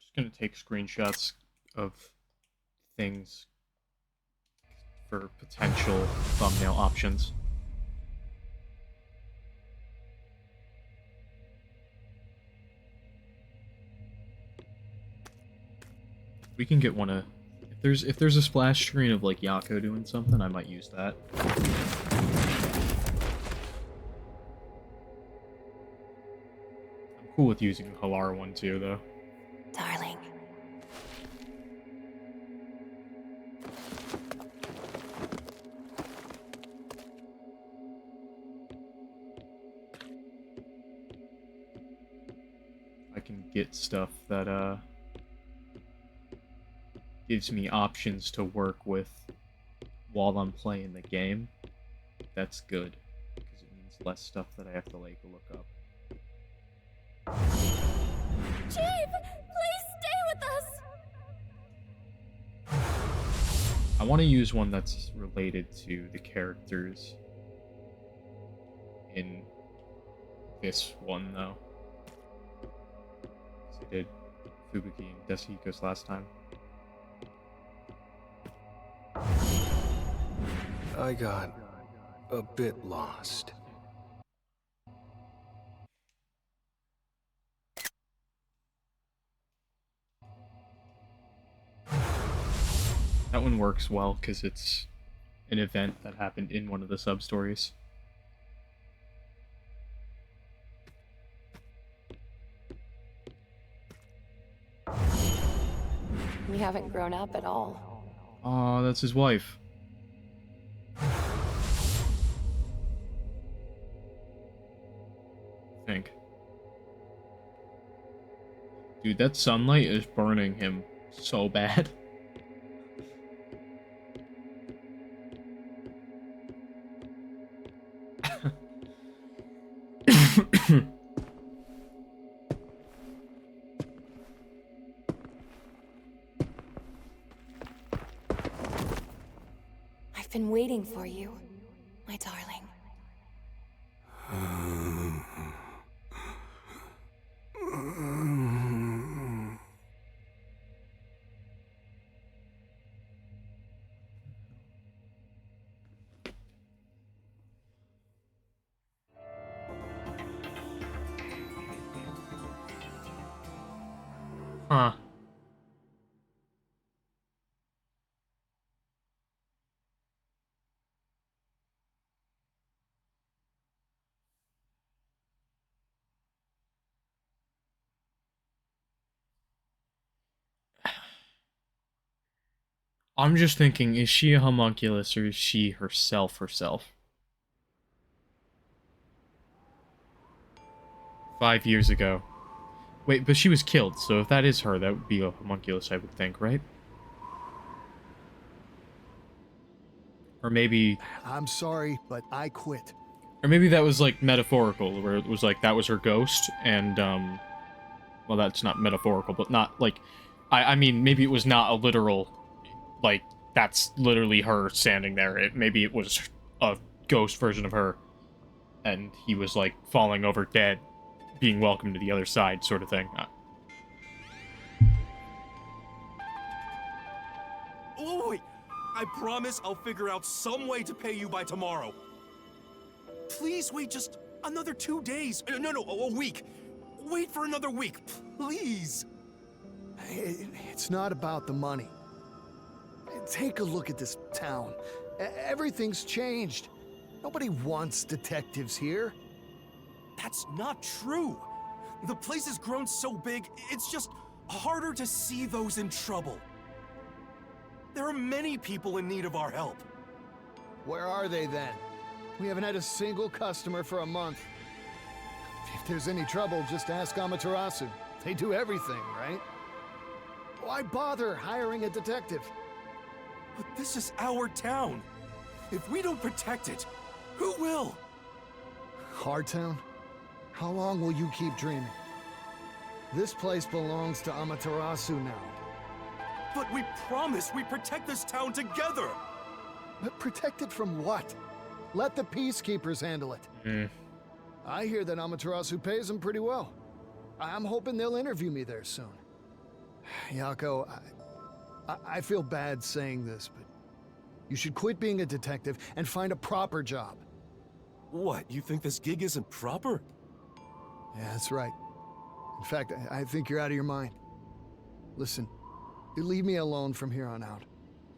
Just gonna take screenshots of things for potential thumbnail options. We can get one of... If there's a splash screen of like Yakou doing something, I might use that. I'm cool with using a Halara one too, though. Darling. I can get stuff that gives me options to work with while I'm playing the game. That's good, because it means less stuff that I have to like look up. Chief, please stay with us. I want to use one that's related to the characters in this one, though. As I did Fubuki and Desahiko's last time. I got a bit lost. That one works well because it's an event that happened in one of the sub-stories. You haven't grown up at all. Aw, that's his wife. I think. Dude, that sunlight is burning him so bad. I've been waiting for you, my darling. Huh. I'm just thinking, is she a homunculus or is she herself? 5 years ago. Wait, but she was killed, so if that is her, that would be a homunculus, I would think, right? Or maybe... I'm sorry, but I quit. Or maybe that was, like, metaphorical, where it was, like, that was her ghost, and, well, that's not metaphorical, but not, like... I mean, maybe it was not a literal... Like, that's literally her standing there. Maybe it was a ghost version of her, and he was, like, falling over dead, being welcomed to the other side, sort of thing. Oh, wait! I promise I'll figure out some way to pay you by tomorrow. Please wait just another 2 days. No, a week. Wait for another week, please. It's not about the money. Take a look at this town. Everything's changed. Nobody wants detectives here. That's not true. The place has grown so big, it's just harder to see those in trouble. There are many people in need of our help. Where are they then? We haven't had a single customer for a month. If there's any trouble, just ask Amaterasu. They do everything, right? Why bother hiring a detective? But this is our town. If we don't protect it, who will? Our town? How long will you keep dreaming? This place belongs to Amaterasu now. But we promised we'd protect this town together! But protect it from what? Let the peacekeepers handle it. I hear that Amaterasu pays them pretty well. I'm hoping they'll interview me there soon. Yakou, I feel bad saying this, but you should quit being a detective and find a proper job. What, you think this gig isn't proper? Yeah, that's right. In fact, I think you're out of your mind. Listen, you leave me alone from here on out.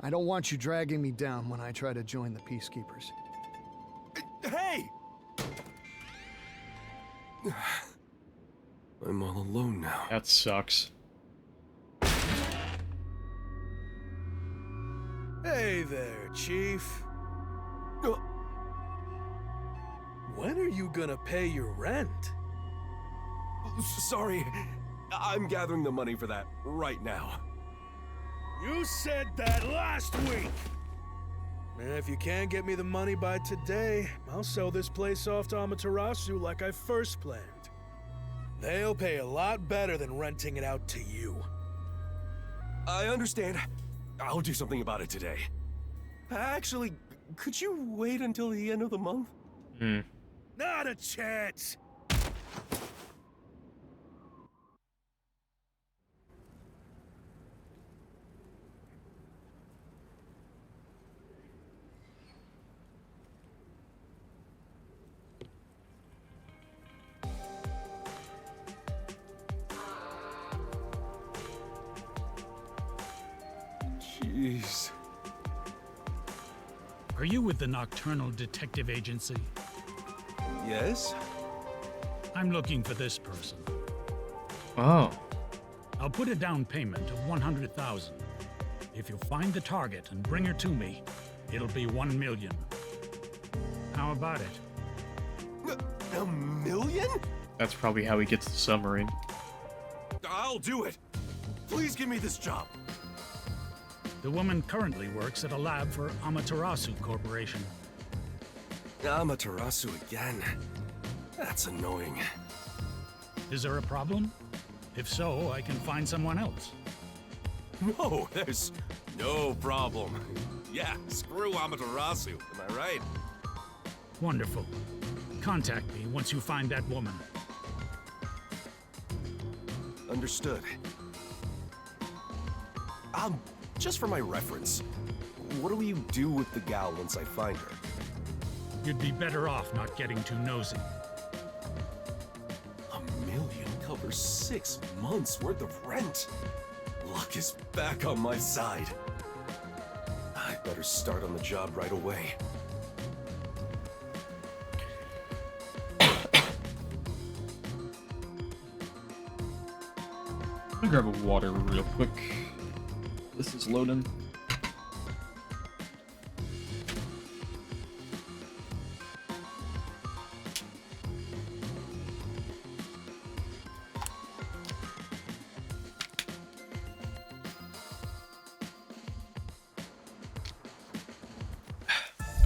I don't want you dragging me down when I try to join the peacekeepers. Hey! I'm all alone now. That sucks. Hey there, Chief. When are you gonna pay your rent? Sorry, I'm gathering the money for that right now. You said that last week! And if you can't get me the money by today, I'll sell this place off to Amaterasu like I first planned. They'll pay a lot better than renting it out to you. I understand. I'll do something about it today. Actually, could you wait until the end of the month? Not a chance! Jeez. Are you with the Nocturnal Detective Agency? Yes? I'm looking for this person. Oh. I'll put a down payment of 100,000. If you find the target and bring her to me, it'll be 1 million. How about it? A million? That's probably how he gets the submarine. I'll do it. Please give me this job. The woman currently works at a lab for Amaterasu Corporation. Amaterasu again. That's annoying. Is there a problem? If so, I can find someone else. No, there's no problem. Yeah, screw Amaterasu, am I right? Wonderful. Contact me once you find that woman. Understood. Just for my reference, what do you do with the gal once I find her? You'd be better off not getting too nosy. $1 million covers 6 months worth of rent. Luck is back on my side. I better start on the job right away. I'm gonna grab a water real quick. This is loading.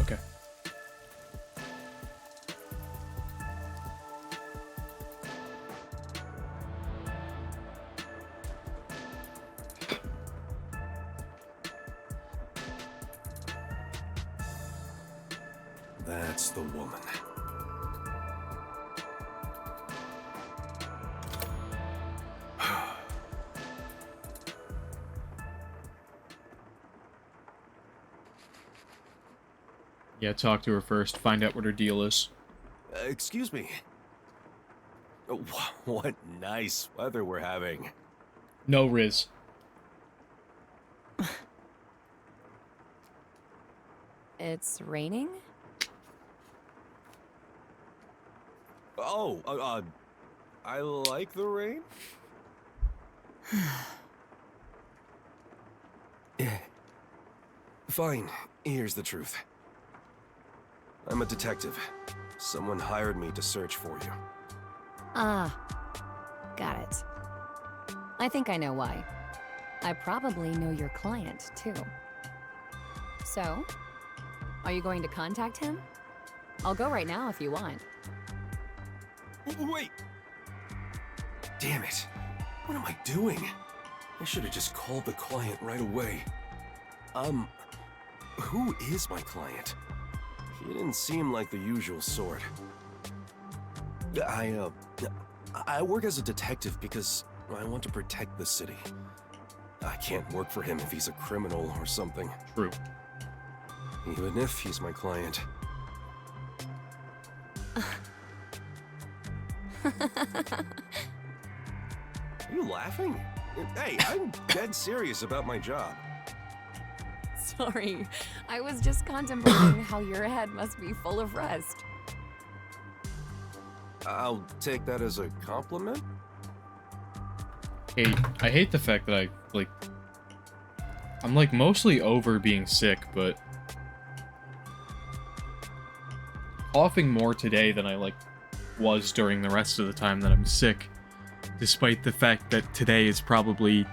Okay. That's the woman. Yeah, talk to her first. Find out what her deal is. Excuse me. What nice weather we're having. No, Riz. It's raining? Oh, I like the rain. Fine, here's the truth. I'm a detective. Someone hired me to search for you. Ah, got it. I think I know why. I probably know your client, too. So, are you going to contact him? I'll go right now if you want. Wait! Damn it. What am I doing? I should have just called the client right away. Who is my client? He didn't seem like the usual sort. I work as a detective because I want to protect the city. I can't work for him if he's a criminal or something. True. Even if he's my client. Are you laughing? Hey, I'm dead serious about my job. Sorry, I was just contemplating how your head must be full of rest. I'll take that as a compliment. I hate the fact that I'm like mostly over being sick, but coughing more today than I like was during the rest of the time that I'm sick, despite the fact that today is probably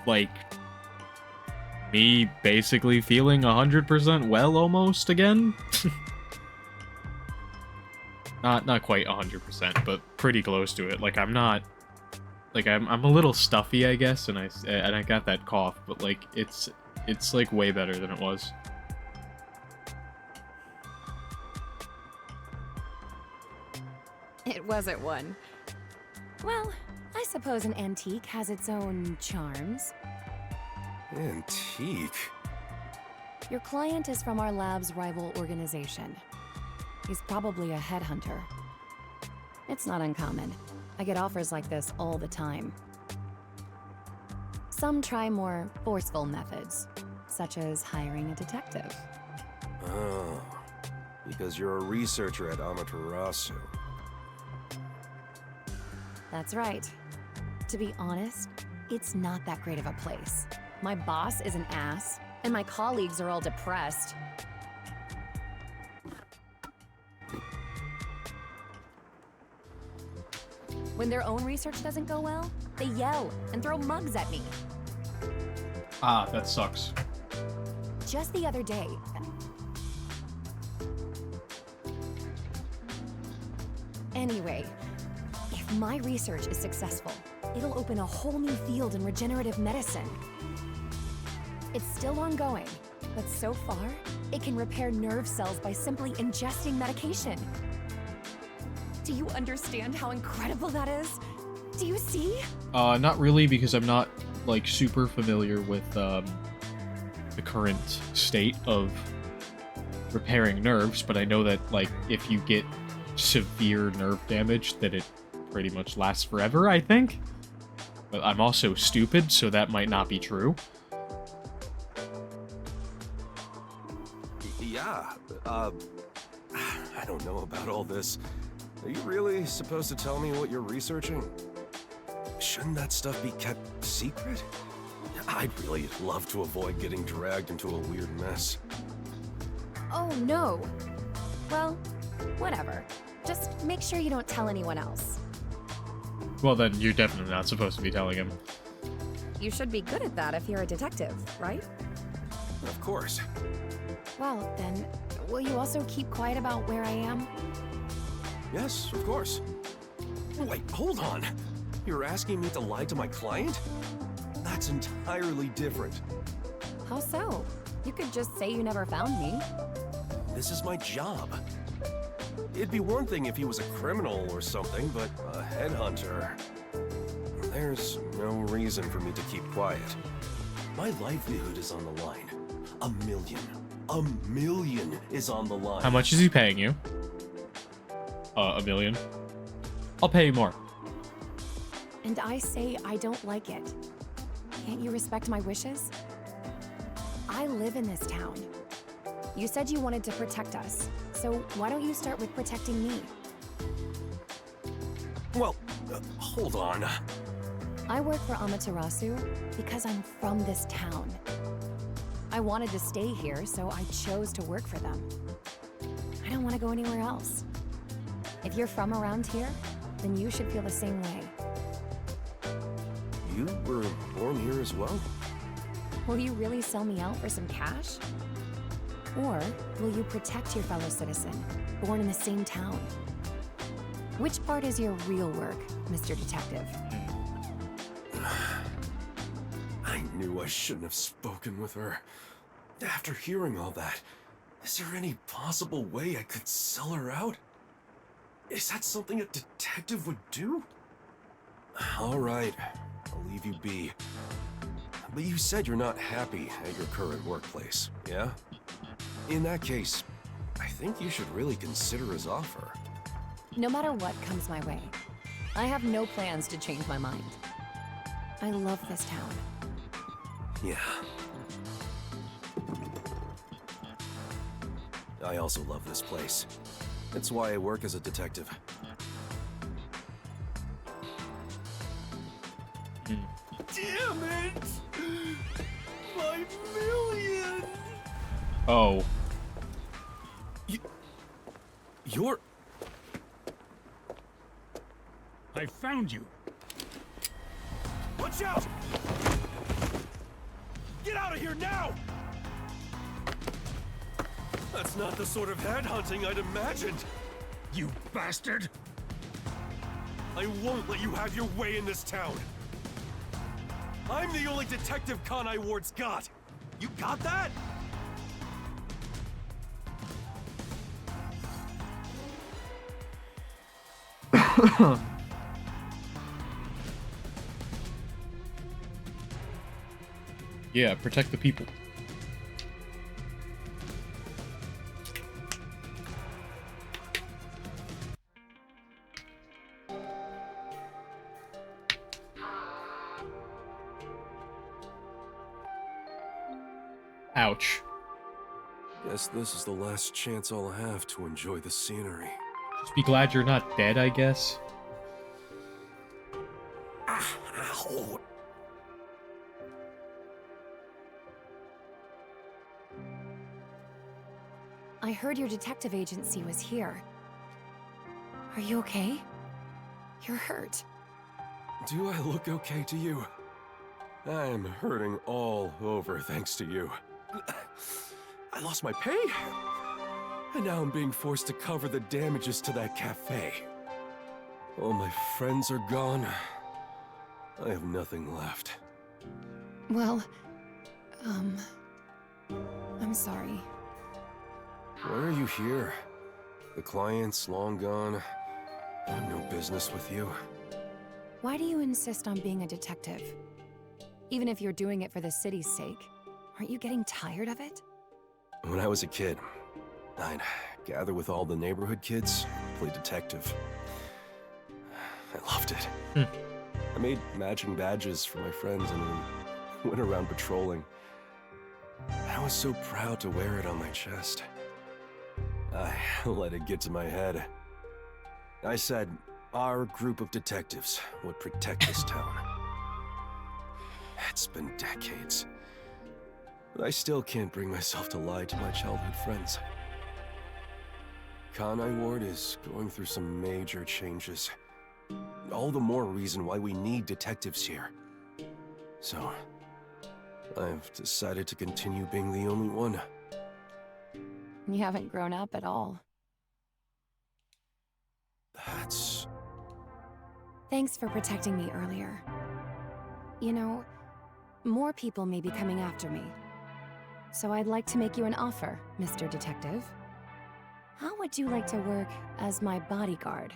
like me basically feeling 100% well almost again. Not quite 100%, but pretty close to it. Like I'm not, like I'm a little stuffy, I guess, and I got that cough, but like it's like way better than it was. It wasn't one. Well, I suppose an antique has its own charms. Antique? Your client is from our lab's rival organization. He's probably a headhunter. It's not uncommon. I get offers like this all the time. Some try more forceful methods, such as hiring a detective. Oh, because you're a researcher at Amaterasu. That's right. To be honest, it's not that great of a place. My boss is an ass, and my colleagues are all depressed. When their own research doesn't go well, they yell and throw mugs at me. Ah, that sucks. Just the other day. Anyway, if my research is successful, it'll open a whole new field in regenerative medicine. It's still ongoing, but so far, it can repair nerve cells by simply ingesting medication. Do you understand how incredible that is? Do you see? Not really, because I'm not, like, super familiar with, the current state of repairing nerves, but I know that, like, if you get severe nerve damage, that it pretty much lasts forever, I think. But I'm also stupid, so that might not be true. Yeah, I don't know about all this. Are you really supposed to tell me what you're researching? Shouldn't that stuff be kept secret? I'd really love to avoid getting dragged into a weird mess. Oh, no. Well, whatever. Just make sure you don't tell anyone else. Well, then you're definitely not supposed to be telling him. You should be good at that if you're a detective, right? Of course. Well, then, will you also keep quiet about where I am? Yes, of course. Wait, hold on. You're asking me to lie to my client? That's entirely different. How so? You could just say you never found me. This is my job. It'd be one thing if he was a criminal or something, but a headhunter... There's no reason for me to keep quiet. My livelihood is on the line. $1 million is on the line. How much is he paying you? $1 million. I'll pay you more. And I say I don't like it. Can't you respect my wishes? I live in this town. You said you wanted to protect us, so why don't you start with protecting me? Well, hold on. I work for Amaterasu because I'm from this town. I wanted to stay here, so I chose to work for them. I don't want to go anywhere else. If you're from around here, then you should feel the same way. You were born here as well? Will you really sell me out for some cash? Or will you protect your fellow citizen, born in the same town? Which part is your real work, Mr. Detective? I knew I shouldn't have spoken with her. After hearing all that, is there any possible way I could sell her out? Is that something a detective would do? All right, I'll leave you be. But you said you're not happy at your current workplace, yeah? In that case, I think you should really consider his offer. No matter what comes my way, I have no plans to change my mind. I love this town. Yeah. I also love this place. It's why I work as a detective. My million! Oh. You're... I found you. Watch out! Get out of here now! That's not the sort of headhunting I'd imagined. You bastard! I won't let you have your way in this town. I'm the only Detective Kanai Ward's got. You got that? Yeah, protect the people. Ouch. Guess this is the last chance I'll have to enjoy the scenery. Just be glad you're not dead, I guess. Ow. I heard your detective agency was here. Are you okay? You're hurt. Do I look okay to you? I'm hurting all over thanks to you. I lost my pay, and now I'm being forced to cover the damages to that cafe. All my friends are gone. I have nothing left. Well, I'm sorry. Why are you here? The client's long gone. I have no business with you. Why do you insist on being a detective? Even if you're doing it for the city's sake, aren't you getting tired of it? When I was a kid, I'd gather with all the neighborhood kids, play detective. I loved it. I made matching badges for my friends and then went around patrolling. I was so proud to wear it on my chest. I let it get to my head. I said our group of detectives would protect this town. It's been decades. But I still can't bring myself to lie to my childhood friends. Kanai Ward is going through some major changes. All the more reason why we need detectives here. So, I've decided to continue being the only one. You haven't grown up at all. That's... Thanks for protecting me earlier. You know, more people may be coming after me. So I'd like to make you an offer, Mr. Detective. How would you like to work as my bodyguard?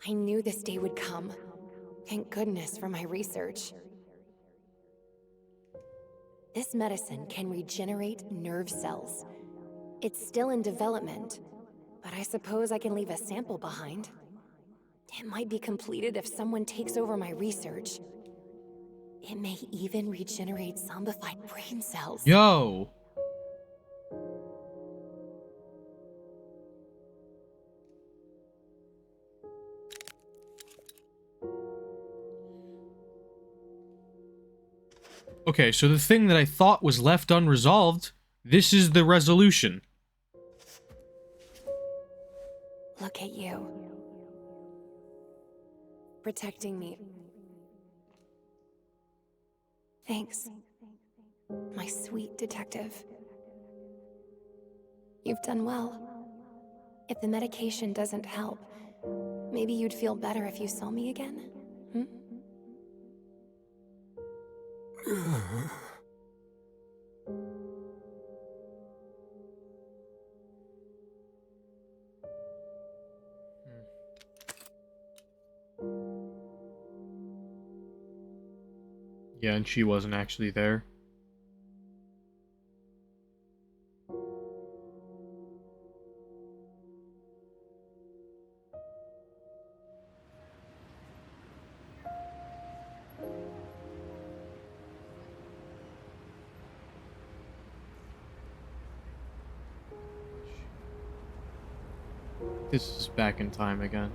I knew this day would come. Thank goodness for my research. This medicine can regenerate nerve cells. It's still in development, but I suppose I can leave a sample behind. It might be completed if someone takes over my research. It may even regenerate zombified brain cells. Yo! Okay, so the thing that I thought was left unresolved, this is the resolution. Look at you. Protecting me. Thanks, my sweet detective. You've done well. If the medication doesn't help, maybe you'd feel better if you saw me again? Hmm? Yeah, and she wasn't actually there. This is back in time again.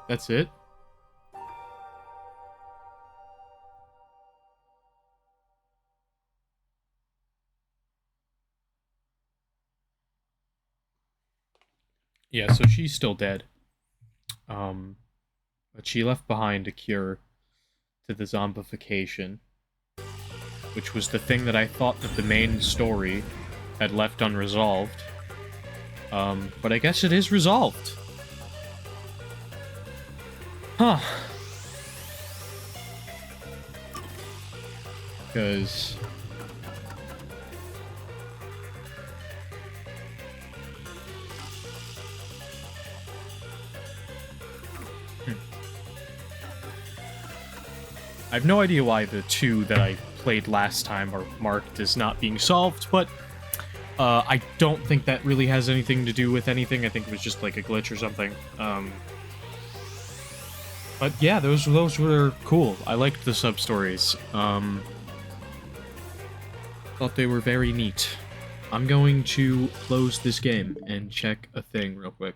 That's it? Yeah, so she's still dead. But she left behind a cure to the zombification, which was the thing that I thought that the main story had left unresolved. But I guess it is resolved. Huh. Because... I have no idea why the two that I played last time are marked as not being solved, but I don't think that really has anything to do with anything. I think it was just like a glitch or something. But yeah, those were cool. I liked the sub-stories. Thought they were very neat. I'm going to close this game and check a thing real quick.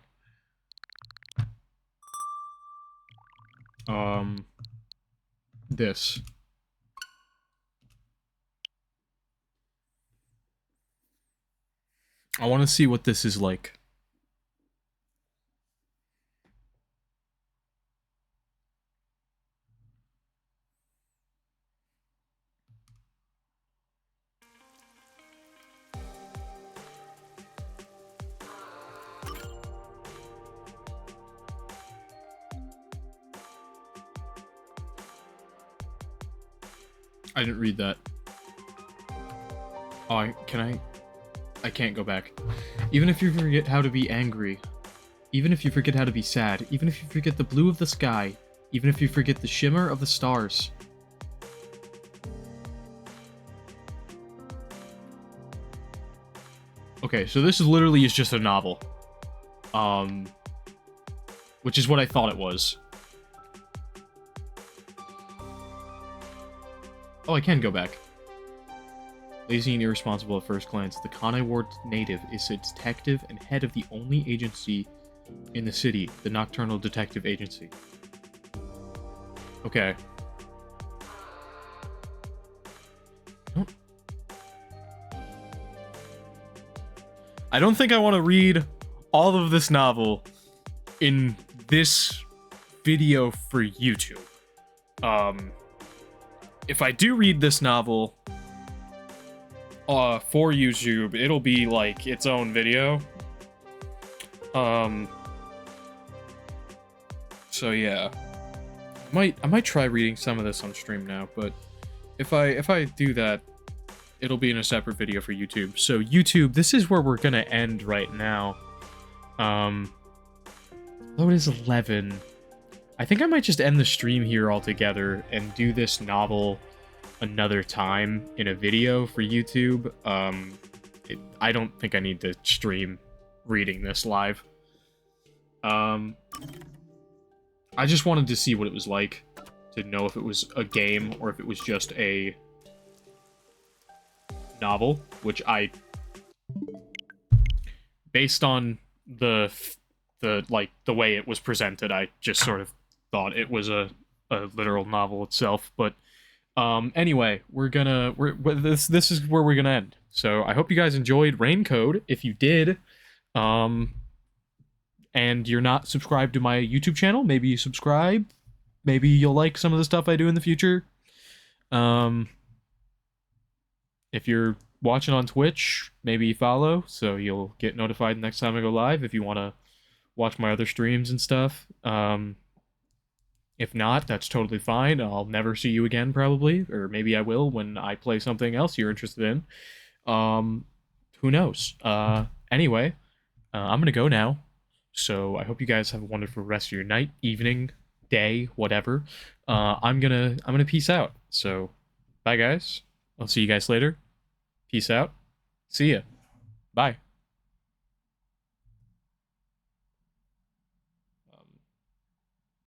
This. I want to see what this is like. I didn't read that. Oh, I can't go back. Even if you forget how to be angry, even if you forget how to be sad, even if you forget the blue of the sky, even if you forget the shimmer of the stars. Okay, so this is literally just a novel. Which is what I thought it was. Oh, I can go back. Lazy and irresponsible at first glance, the Kanai Ward native is a detective and head of the only agency in the city, the Nocturnal Detective Agency. Okay. I don't think I want to read all of this novel in this video for YouTube. If I do read this novel for YouTube, it'll be like its own video. So yeah. I might try reading some of this on stream now, but if I do that, it'll be in a separate video for YouTube. So YouTube, this is where we're gonna end right now. Oh, it is 11. I think I might just end the stream here altogether and do this novel another time in a video for YouTube. I don't think I need to stream reading this live. I just wanted to see what it was like, to know if it was a game or if it was just a novel, which based on the way it was presented, I just sort of thought it was a literal novel itself. But anyway, this is where we're gonna end. So I hope you guys enjoyed Rain Code. If you did, and you're not subscribed to my YouTube channel, maybe you subscribe. Maybe you'll like some of the stuff I do in the future. If you're watching on Twitch, maybe follow, so you'll get notified next time I go live if you want to watch my other streams and stuff. If not, that's totally fine. I'll never see you again, probably. Or maybe I will when I play something else you're interested in. Who knows? Anyway, I'm gonna go now. So I hope you guys have a wonderful rest of your night, evening, day, whatever. I'm gonna peace out. So bye guys. I'll see you guys later. Peace out. See ya. Bye.